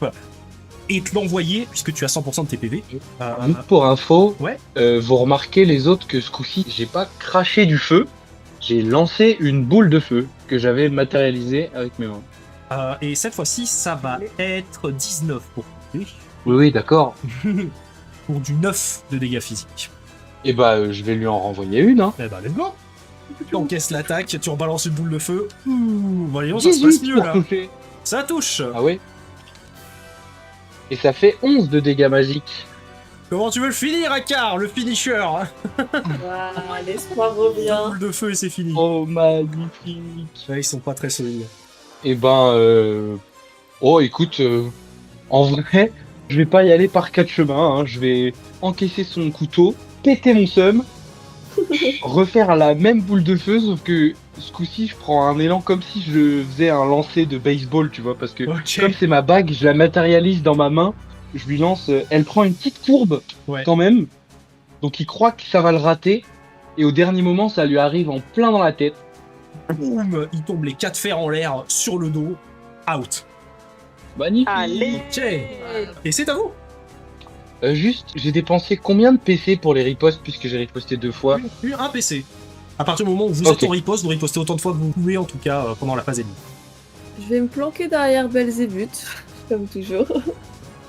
et te l'envoyer puisque tu as 100% de tes PV. Juste pour info, Ouais. Vous remarquez les autres que ce coup-ci, j'ai pas craché du feu, j'ai lancé une boule de feu que j'avais matérialisée avec mes mains. Et cette fois-ci, ça va être 19 pour toucher, Oui, d'accord. pour du 9 de dégâts physiques. Et bah, je vais lui en renvoyer une, hein. Eh ben, let's go! Tu encaisses l'attaque, tu rebalances une boule de feu. Ouh, voyons, ça se passe 18 mieux pour là. toucher. Ça touche. Ah ouais. Et ça fait 11 de dégâts magiques. Comment tu veux le finir, Akar, le finisher? Voilà, l'espoir revient. Boule de feu et c'est fini. Oh, magnifique. Ouais, ils sont pas très solides. Et ben, oh, écoute, en vrai, je vais pas y aller par 4 chemins, hein. Je vais encaisser son couteau, péter mon seum, refaire la même boule de feu, sauf que ce coup-ci, je prends un élan comme si je faisais un lancer de baseball, tu vois, parce que Ok. comme c'est ma bague, je la matérialise dans ma main, je lui lance, elle prend une petite courbe Ouais. quand même, donc il croit que ça va le rater, et au dernier moment, ça lui arrive en plein dans la tête. Boum, il tombe les 4 fers en l'air sur le dos. Out. Magnifique. Allez. Ok. Et c'est à vous. Juste, j'ai dépensé combien de PC pour les ripostes, puisque j'ai riposté 2 fois? Un PC. À partir du moment où vous Ok. êtes en riposte, vous ripostez autant de fois que vous pouvez, en tout cas pendant la phase ennemie. Je vais me planquer derrière Belzébuth, comme toujours.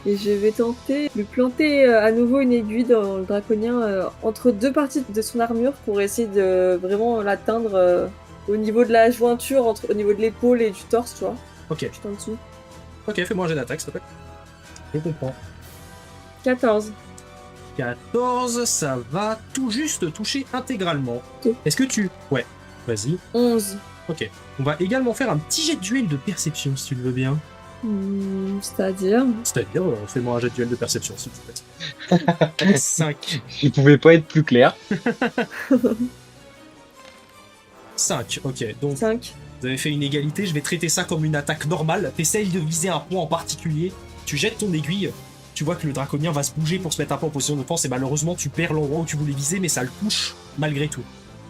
Et je vais tenter de lui planter à nouveau une aiguille dans le draconien entre deux parties de son armure pour essayer de vraiment l'atteindre au niveau de la jointure, au niveau de l'épaule et du torse, tu vois. Ok. Juste en dessous. Ok, fais-moi un jet d'attaque, s'il te plaît. Je comprends. 14. 14, ça va tout juste toucher intégralement. Ok. Est-ce que tu... Ouais, vas-y. 11. Ok. On va également faire un petit jet de duel de perception, si tu le veux bien. C'est-à-dire C'est-à-dire, fais-moi un jet de duel de perception, s'il te plaît. 5. Je pouvais pas être plus clair. 5, ok. Donc, 5. vous avez fait une égalité, je vais traiter ça comme une attaque normale. T'essayes de viser un point en particulier, tu jettes ton aiguille, tu vois que le draconien va se bouger pour se mettre un peu en position de défense, et malheureusement tu perds l'endroit où tu voulais viser, mais ça le touche malgré tout.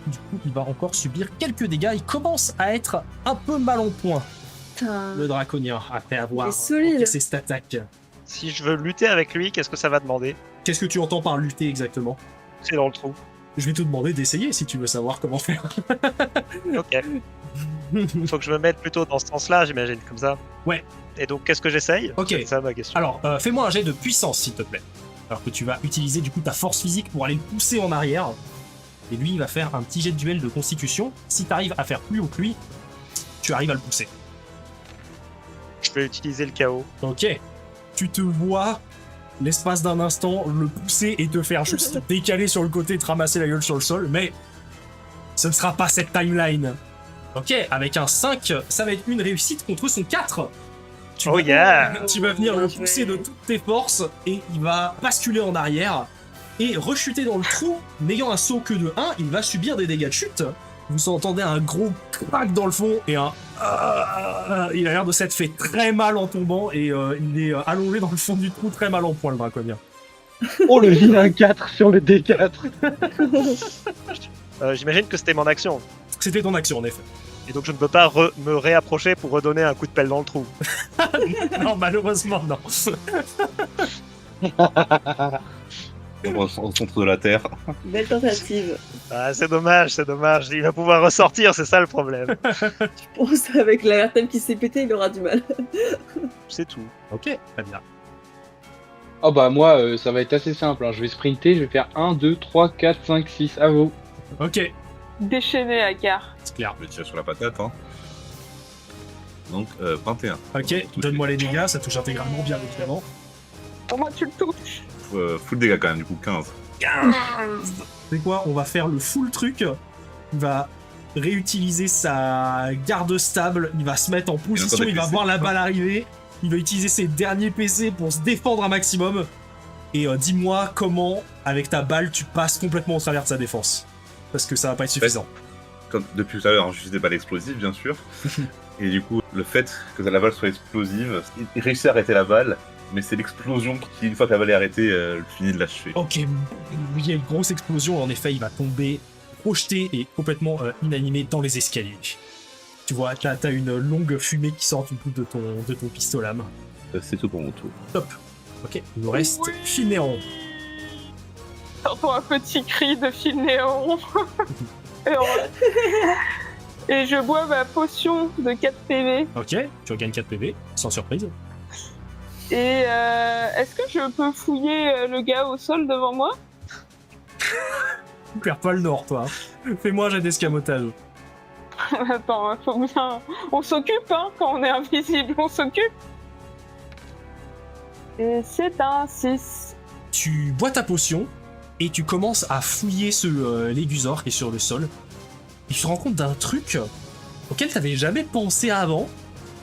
Du coup, il va encore subir quelques dégâts, il commence à être un peu mal en point, Putain. le draconien, après avoir Il est solide. encaissé cette attaque. Si je veux lutter avec lui, qu'est-ce que ça va demander? Qu'est-ce que tu entends par lutter exactement? C'est dans le trou. Je vais te demander d'essayer si tu veux savoir comment faire. Ok. Faut que je me mette plutôt dans ce sens-là, j'imagine, comme ça. Ouais. Et donc, qu'est-ce que j'essaye? Ok. C'est ça ma question. Alors, fais-moi un jet de puissance, s'il te plaît. Alors que tu vas utiliser du coup ta force physique pour aller le pousser en arrière. Et lui, il va faire un petit jet de duel de constitution. Si tu arrives à faire plus haut que lui, tu arrives à le pousser. Je vais utiliser le chaos. Ok. Tu te vois, l'espace d'un instant, le pousser et te faire juste décaler sur le côté et te ramasser la gueule sur le sol, mais ce ne sera pas cette timeline. Ok, avec un 5, ça va être une réussite contre son 4. Oh yeah! Tu vas venir le Bien pousser joué. de toutes tes forces et il va basculer en arrière et rechuter dans le trou. N'ayant un saut que de 1, il va subir des dégâts de chute. Vous entendez un gros crack dans le fond et un... il a l'air de s'être fait très mal en tombant et il est allongé dans le fond du trou, très mal en point le draconien. Oh, le vilain 4 sur le D4. J'imagine que c'était mon action. C'était ton action en effet. Et donc, je ne peux pas me réapprocher pour redonner un coup de pelle dans le trou. Non, malheureusement non. Au centre de la Terre. Belle tentative. Ah, c'est dommage, c'est dommage. Il va pouvoir ressortir, c'est ça le problème. Je pense qu'avec l'airtime qui s'est pété, il aura du mal. C'est tout. Ok, très bien. Oh bah moi, ça va être assez simple, hein. Je vais sprinter, je vais faire 1, 2, 3, 4, 5, 6, à vous. Ok, Déchaîné, Akar. c'est clair. Je vais tirer sur la patate, hein. Donc, 21. Ok, donne-moi les dégâts, ça touche intégralement bien évidemment. Au moins, tu le touches. Full dégâts quand même, du coup, 15. C'est quoi? On va faire le full truc. Il va réutiliser sa garde stable. Il va se mettre en position. Il va voir la balle arriver. Il va utiliser ses derniers PC pour se défendre un maximum. Et dis-moi comment, avec ta balle, tu passes complètement au travers de sa défense. Parce que ça va pas être suffisant. Comme depuis tout à l'heure, j'utilisais des balles explosives, bien sûr. Et du coup, le fait que la balle soit explosive, il réussit à arrêter la balle, mais c'est l'explosion qui, une fois que la balle est arrêtée, finit de l'achever. Ok, il y a une grosse explosion. En effet, il va tomber, projeté et complètement inanimé dans les escaliers. Tu vois, t'as une longue fumée qui sort du bout de ton pistolet à main. C'est tout pour mon tour. Top. Ok, il nous reste Phinéron. T'entends un petit cri de Phinéron. Et je bois ma potion de 4 PV. Ok, tu regagnes 4 PV, sans surprise. Et est-ce que je peux fouiller le gars au sol devant moi? Tu perds pas le nord, toi. Fais-moi un jet d'escamotage. Attends, faut bien... On s'occupe, hein, quand on est invisible, on s'occupe. Et c'est un 6. Tu bois ta potion et tu commences à fouiller ce Légusor qui est sur le sol. Et tu te rends compte d'un truc auquel t'avais jamais pensé avant.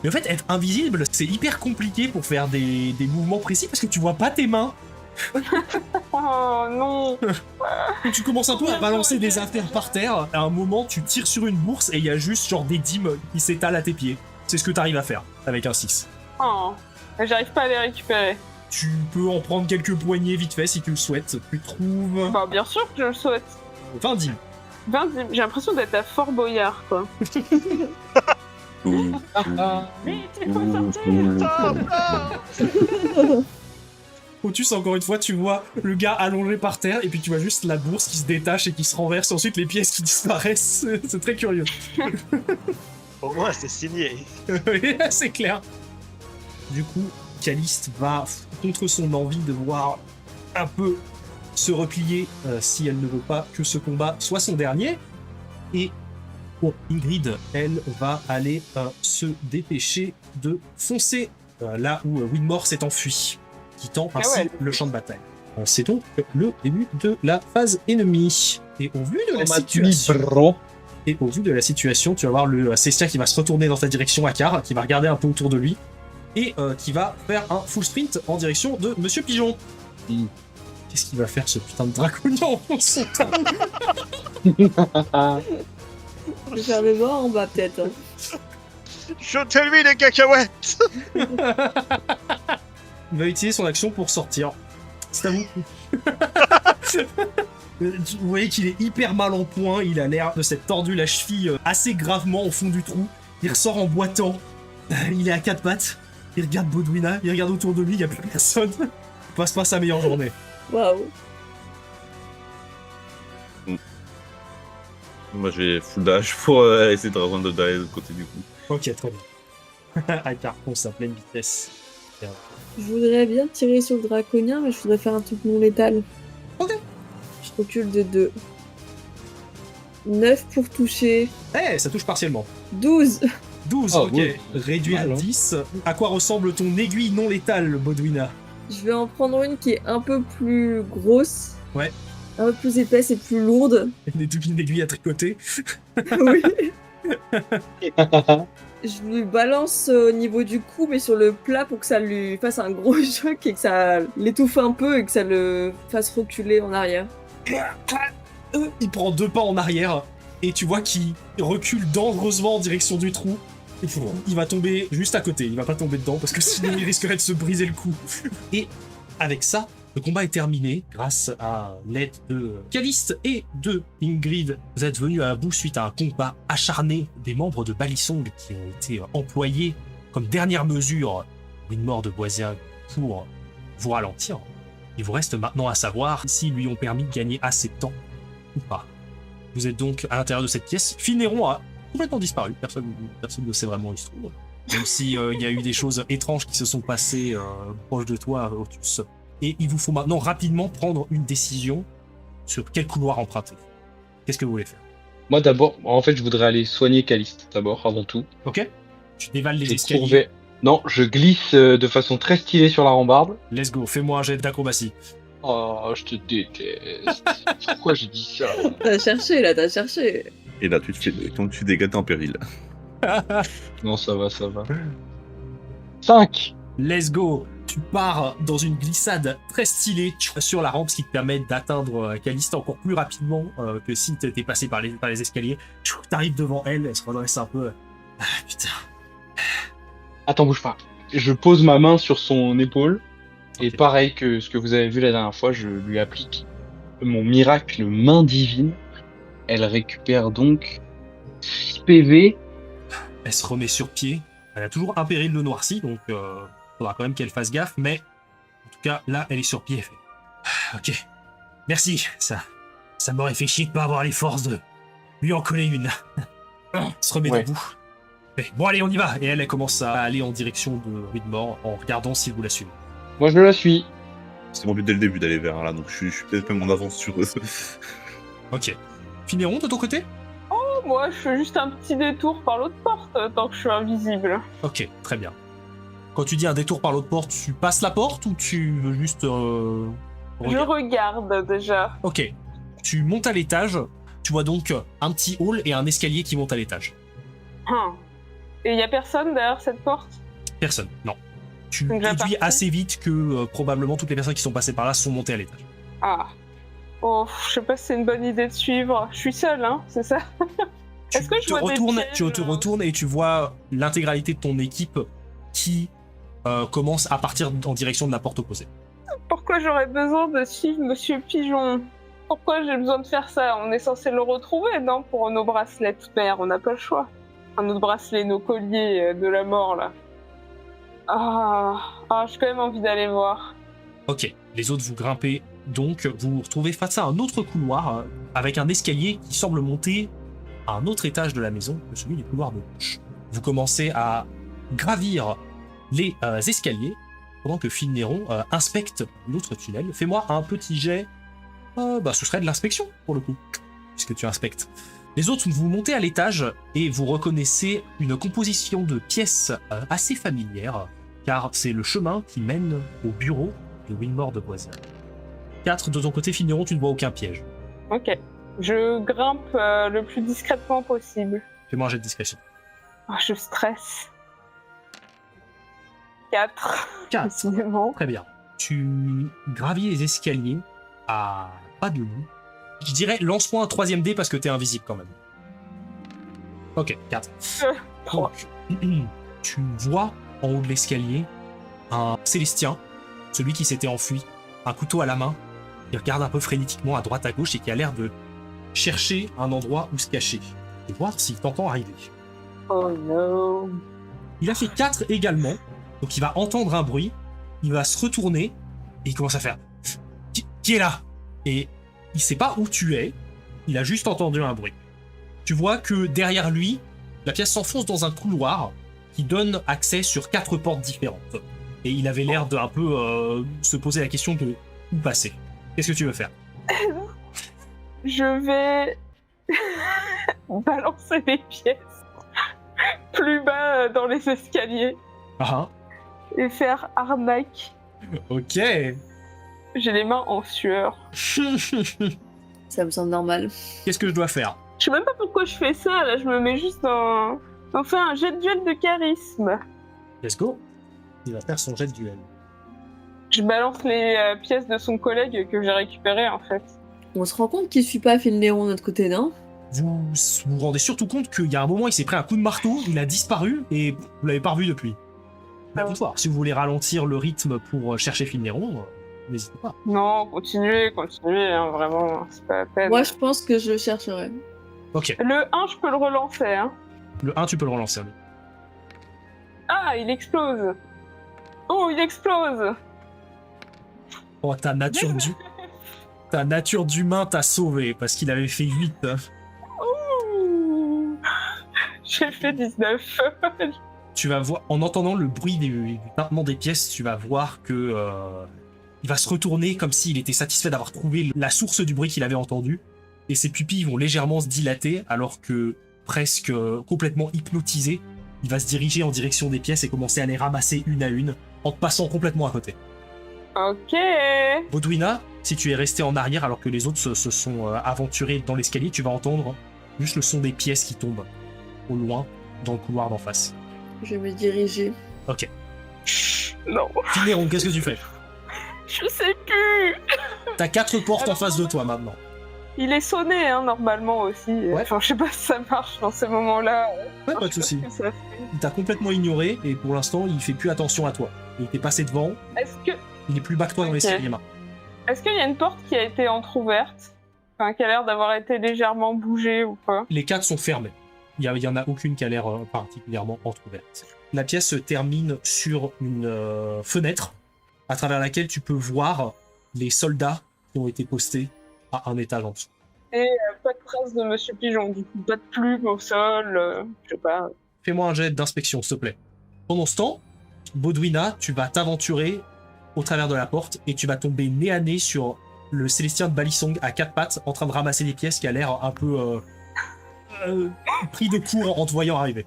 Mais en fait, être invisible, c'est hyper compliqué pour faire des mouvements précis parce que tu vois pas tes mains. Oh non. Donc tu commences un peu à balancer des affaires par terre. À un moment, tu tires sur une bourse et il y a juste genre des dîmes qui s'étalent à tes pieds. C'est ce que t'arrives à faire avec un 6. Oh. J'arrive pas à les récupérer. Tu peux en prendre quelques poignées vite fait si tu le souhaites. Tu trouves Bah bien sûr que je le souhaite. 20 dîmes. 20, j'ai l'impression d'être à Fort Boyard, quoi. Vite, il faut sortir. Otus, encore une fois, tu vois le gars allongé par terre et puis tu vois juste la bourse qui se détache et qui se renverse, ensuite les pièces qui disparaissent. C'est très curieux. Au moins, c'est signé. Oui, c'est clair. Du coup, Caliste va, contre son envie de voir un peu se replier si elle ne veut pas que ce combat soit son dernier. Et bon, Ingrid, elle va aller se dépêcher de foncer là où Winmore s'est enfui, quittant ainsi le champ de bataille. C'est donc le début de la phase ennemie. Et au vu de la situation... Et au vu de la situation, tu vas voir le Cestia qui va se retourner dans ta direction, Akar, qui va regarder un peu autour de lui, et qui va faire un full sprint en direction de Monsieur Pigeon. Qu'est-ce qu'il va faire, ce putain de draconian en son temps? Je vais faire le mort en bas, peut-être. Hein. Shootez-lui les cacahuètes. Il va utiliser son action pour sortir. C'est à vous. Vous voyez qu'il est hyper mal en point, il a l'air de s'être tordu la cheville assez gravement au fond du trou. Il ressort en boitant. Il est à 4 pattes. Il regarde Baudouina, il regarde autour de lui, il n'y a plus personne. Il passe pas sa meilleure journée. Waouh. Moi, je vais full dash pour essayer de rejoindre d'aller de l'autre côté du coup. Ok, très bien. Akar fonce à pleine vitesse. Je voudrais bien tirer sur le draconien, mais je voudrais faire un truc non létal. Ok. Je recule de 2. 9 pour toucher. Eh, ça touche partiellement. 12. 12, Oh, ok. oui. Réduit à Mal, hein. 10. À quoi ressemble ton aiguille non létale, Baudouina? Je vais en prendre une qui est un peu plus grosse. Ouais. Un peu plus épaisse et plus lourde. Une aiguille à tricoter. Oui. Je lui balance au niveau du cou, mais sur le plat pour que ça lui fasse un gros choc et que ça l'étouffe un peu et que ça le fasse reculer en arrière. Il prend 2 pas en arrière et tu vois qu'il recule dangereusement en direction du trou. Il va tomber juste à côté, il va pas tomber dedans parce que sinon il risquerait de se briser le cou. Et avec ça, le combat est terminé grâce à l'aide de Caliste et de Ingrid. Vous êtes venus à bout suite à un combat acharné des membres de Balisong qui ont été employés comme dernière mesure Winmore de Boisiac pour vous ralentir. Il vous reste maintenant à savoir s'ils lui ont permis de gagner assez de temps ou pas. Vous êtes donc à l'intérieur de cette pièce. Phinéron a complètement disparu. Personne ne sait vraiment où il se trouve. Même s'il y a eu des choses étranges qui se sont passées proche de toi, Otus. Et il vous faut maintenant rapidement prendre une décision sur quel couloir emprunter. Qu'est-ce que vous voulez faire? Moi d'abord, en fait, je voudrais aller soigner Caliste d'abord, avant tout. Ok? Tu dévales les J'ai escaliers. trouvé... Non, je glisse de façon très stylée sur la rambarde. Let's go, fais-moi un jet d'acrobatie. Oh, je te déteste. Pourquoi j'ai dit ça? T'as cherché là, t'as cherché. Et là, tu te fais, quand tu dégâts, t'es en péril. Non, ça va, ça va. 5. Let's go. Tu pars dans une glissade très stylée sur la rampe, ce qui te permet d'atteindre Caliste encore plus rapidement que si t'étais passé par les escaliers. T'arrives devant elle, elle se redresse un peu. Ah putain. Attends, bouge pas. Je pose ma main sur son épaule. Et pareil que ce que vous avez vu la dernière fois, je lui applique mon miracle main divine. Elle récupère donc 6 PV. Elle se remet sur pied. Elle a toujours un péril de noirci, donc faudra quand même qu'elle fasse gaffe, mais en tout cas, là, elle est sur pied. Elle fait ok, merci, ça m'aurait fait chier de pas avoir les forces de lui en coller une. Elle se remet Ouais. debout. Mais bon, allez, on y va. Et elle commence à aller en direction de Widmore en regardant si vous la suivez. Moi, je la suis. C'est mon but dès le début d'aller vers là, donc je suis peut-être même en avance sur eux. Ok. Finéron, de ton côté? Moi, je fais juste un petit détour par l'autre porte tant que je suis invisible. Ok, très bien. Quand tu dis un détour par l'autre porte, tu passes la porte ou tu veux juste... Je regarder regarde déjà. Ok. Tu montes à l'étage. Tu vois donc un petit hall et un escalier qui monte à l'étage. Et y a personne derrière cette porte? Personne, non. Tu Donc, déduis parti. assez vite que probablement toutes les personnes qui sont passées par là sont montées à l'étage. Ah. Oh, je sais pas si c'est une bonne idée de suivre. Je suis seule, hein, c'est ça? Est-ce que je vois des pièges, Tu te retournes et tu vois l'intégralité de ton équipe qui commence à partir en direction de la porte opposée. Pourquoi j'aurais besoin de suivre Monsieur Pigeon? Pourquoi j'ai besoin de faire ça? On est censé le retrouver, non? Pour nos bracelets de père, on n'a pas le choix. Enfin, nos bracelets, nos colliers de la mort, là. J'ai quand même envie d'aller voir. Ok, les autres vous grimpez, donc vous vous retrouvez face à un autre couloir avec un escalier qui semble monter à un autre étage de la maison que celui du couloir de gauche. Vous commencez à gravir les escaliers pendant que Finéron inspecte l'autre tunnel. Fais-moi un petit jet, ce serait de l'inspection pour le coup, puisque tu inspectes. Les autres, vous montez à l'étage et vous reconnaissez une composition de pièces assez familière, car c'est le chemin qui mène au bureau de Winmore de Boisier. 4, de ton côté, Finéron, tu ne vois aucun piège. Ok. Je grimpe le plus discrètement possible. Fais-moi un jet de discrétion. Je stresse. 4. 4, Décidément. très bien. Tu gravis les escaliers à pas de loup. Je dirais, lance-moi un 3ème dé parce que t'es invisible quand même. Ok, 4. Donc, tu vois en haut de l'escalier un Célestien, celui qui s'était enfui, un couteau à la main, qui regarde un peu frénétiquement à droite à gauche et qui a l'air de chercher un endroit où se cacher et voir s'il t'entend arriver. Oh no. Il a fait 4 également, donc il va entendre un bruit, il va se retourner et il commence à faire qui est là? Et il sait pas où tu es, il a juste entendu un bruit. Tu vois que derrière lui, la pièce s'enfonce dans un couloir qui donne accès sur 4 portes différentes. Et il avait l'air d'un peu se poser la question de où passer. Qu'est-ce que tu veux faire? Je vais balancer les pièces plus bas dans les escaliers Ah, et faire arnaque. ok. J'ai les mains en sueur. Ça me semble normal. Qu'est-ce que je dois faire? Je sais même pas pourquoi je fais ça, là, je me mets juste dans... Enfin, un jet de duel de charisme. Let's go. Il va faire son jet de duel. Je balance les pièces de son collègue que j'ai récupérées, en fait. On se rend compte qu'il suit pas Finéron de notre côté, non? Vous vous rendez surtout compte qu'il y a un moment, il s'est pris un coup de marteau, il a disparu et vous l'avez pas revu depuis. Mais à vous de voir. Si vous voulez ralentir le rythme pour chercher Finéron, n'hésitez pas. Non, continuez, hein, vraiment, c'est pas la peine. Moi, je pense que je le chercherai. Ok. Le 1, je peux le relancer, hein. Le 1, tu peux le relancer. lui. Ah, il explose. Oh, il explose. Oh, ta nature d'humain t'a sauvé parce qu'il avait fait 8. Ouh. J'ai fait 19. Tu vas voir, en entendant le bruit du tintement des pièces, tu vas voir que il va se retourner comme s'il était satisfait d'avoir trouvé la source du bruit qu'il avait entendu. Et ses pupilles vont légèrement se dilater alors que, presque complètement hypnotisé, il va se diriger en direction des pièces et commencer à les ramasser une à une, en te passant complètement à côté. Ok. Baudouina, si tu es resté en arrière alors que les autres se sont aventurés dans l'escalier, tu vas entendre juste le son des pièces qui tombent au loin dans le couloir d'en face. Je vais me diriger. Ok. Non, Finéron, qu'est-ce que tu fais? je sais plus. T'as 4 portes en face de toi maintenant. Il est sonné, hein, normalement aussi. Ouais. Enfin, je sais pas si ça marche dans ces moments-là. Ouais, pas de Je sais soucis. pas ce que ça fait. Il t'a complètement ignoré et pour l'instant, il fait plus attention à toi. Il t'est passé devant, Est-ce il est plus bas que toi dans l'escalier. est-ce qu'il y a une porte qui a été entrouverte? Enfin, qui a l'air d'avoir été légèrement bougée ou pas? Les 4 sont fermés. Il y en a aucune qui a l'air particulièrement entrouverte. La pièce se termine sur une fenêtre à travers laquelle tu peux voir les soldats qui ont été postés à un étage en dessous. Pas de traces de Monsieur Pigeon, du coup, pas de plume au sol, je sais pas. Fais-moi un jet d'inspection, s'il te plaît. Pendant ce temps, Baudouina, tu vas t'aventurer au travers de la porte et tu vas tomber nez à nez sur le Célestien de Balisong à 4 pattes en train de ramasser des pièces qui a l'air un peu pris de court en te voyant arriver.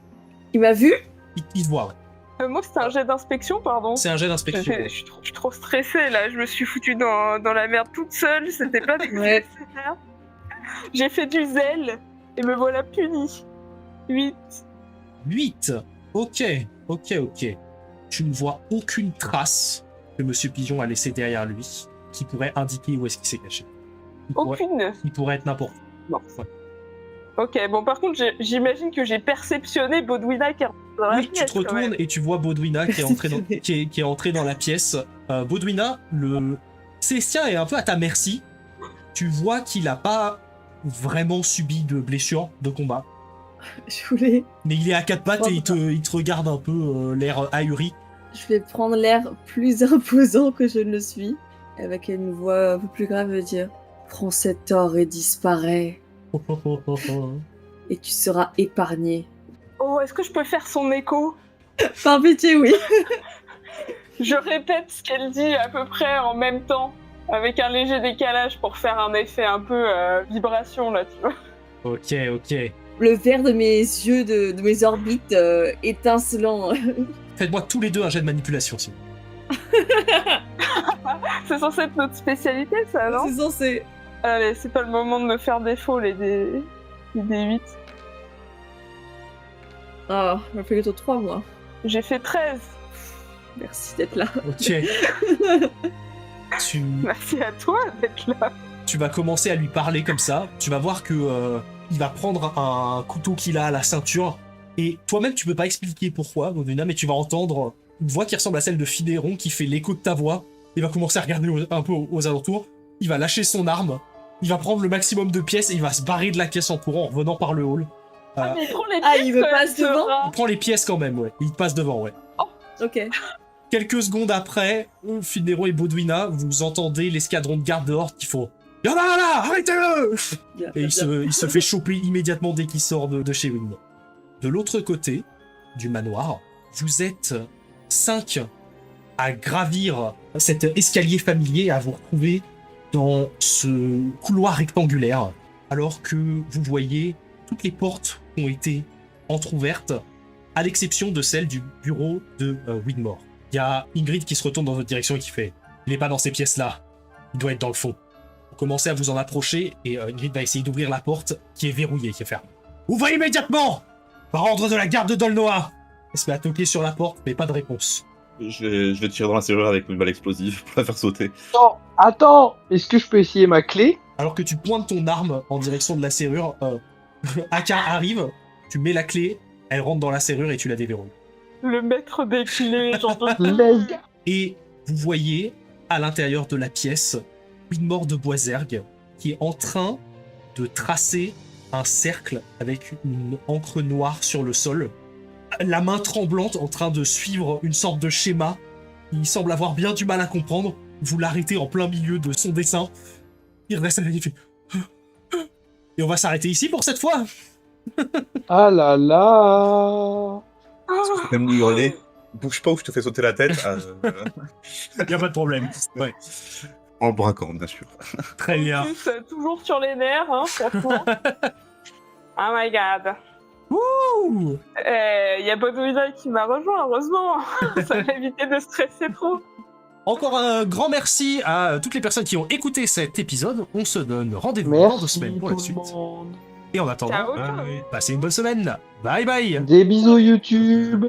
Il m'a vu? Il te voit, ouais. Moi, c'était un jet d'inspection, pardon. C'est un jet d'inspection. Je suis trop stressée, là. Je me suis foutue dans la merde toute seule. C'était pas Ouais. nécessaire. J'ai fait du zèle et me voilà punie. 8. 8. Ok. Tu ne vois aucune trace que Monsieur Pigeon a laissée derrière lui qui pourrait indiquer où est-ce qu'il s'est caché. Aucune. Il pourrait être n'importe où. Non. Ouais. Ok, bon, par contre, j'imagine que j'ai perceptionné Baudouina qui est dans la Oui, tu pièce, te retournes et tu vois Baudouina qui est entré dans la pièce. Baudouina, le Célestien est un peu à ta merci. Tu vois qu'il a pas vraiment subi de blessure de combat. Je voulais... Mais il est à 4 pattes et il te regarde un peu l'air ahuri. Je vais prendre l'air plus imposant que je ne le suis. Avec une voix un peu plus grave, me dire « Prends cet or et disparais. Et tu seras épargné. Oh, est-ce que je peux faire son écho? » Par pitié, oui. Je répète ce qu'elle dit à peu près en même temps, avec un léger décalage pour faire un effet un peu vibration, là, tu vois. Ok. Le vert de mes yeux, de mes orbites étincelant. Faites-moi tous les deux un jet de manipulation, s'il vous plaît. C'est censé être notre spécialité, ça, non? C'est censé. Allez, c'est pas le moment de me faire défaut, les D8. Ah, je me fais plutôt 3 mois. J'ai fait 13. Merci d'être là. Ok. Merci à toi d'être là. Tu vas commencer à lui parler comme ça. Tu vas voir que il va prendre un couteau qu'il a à la ceinture. Et toi-même, tu peux pas expliquer pourquoi, Baudouina, mais tu vas entendre une voix qui ressemble à celle de Finéron qui fait l'écho de ta voix. Il va commencer à regarder un peu aux alentours. Il va lâcher son arme. Il va prendre le maximum de pièces et il va se barrer de la caisse en courant en revenant par le hall. Mais il prend les Ah, pièces, il me passe ce devant rat. Il prend les pièces quand même, ouais. Il te passe devant, ouais. Ok. Quelques secondes après, Finéron et Baudouina, vous entendez l'escadron de garde dehors qui font « Y'en a un là, arrêtez-le !» Bien, Et il se fait choper immédiatement dès qu'il sort de chez Wynn. De l'autre côté du manoir, vous êtes 5 à gravir cet escalier familier, à vous retrouver dans ce couloir rectangulaire, alors que vous voyez toutes les portes ont été entrouvertes, à l'exception de celle du bureau de Widmore. Il y a Ingrid qui se retourne dans votre direction et qui fait « Il n'est pas dans ces pièces-là, il doit être dans le fond. » Vous commencez à vous en approcher et Ingrid va essayer d'ouvrir la porte qui est verrouillée, qui est fermée. « Ouvrez immédiatement ! Par ordre de la garde de Dolnoa !» Elle se met à toquer sur la porte, mais pas de réponse. Je vais tirer dans la serrure avec une balle explosive pour la faire sauter. Non, attends, est-ce que je peux essayer ma clé? Alors que tu pointes ton arme en direction de la serrure, Aka arrive, tu mets la clé, elle rentre dans la serrure et tu la déverrouilles. Le maître des clés, j'en peux plus. Let's go. Et vous voyez, à l'intérieur de la pièce, Widmore de Boisergue, qui est en train de tracer un cercle avec une encre noire sur le sol, la main tremblante en train de suivre une sorte de schéma. Il semble avoir bien du mal à comprendre. Vous l'arrêtez en plein milieu de son dessin. Il reste à il fait... Et on va s'arrêter ici pour cette fois. Ah là là. Je peux même nous hurler. Bouge pas ou je te fais sauter la tête. Y a pas de problème. Ouais. En le braquant, bien sûr. Très bien. En plus, toujours sur les nerfs, hein, ça tourne. Oh my god. Ouh. Il y a Bodwina qui m'a rejoint, heureusement. Ça m'a évité de stresser trop. Encore un grand merci à toutes les personnes qui ont écouté cet épisode. On se donne rendez-vous dans 2 semaines pour la suite. monde. Et en attendant, Ciao, ciao. passez une bonne semaine. Bye bye. Des bisous YouTube.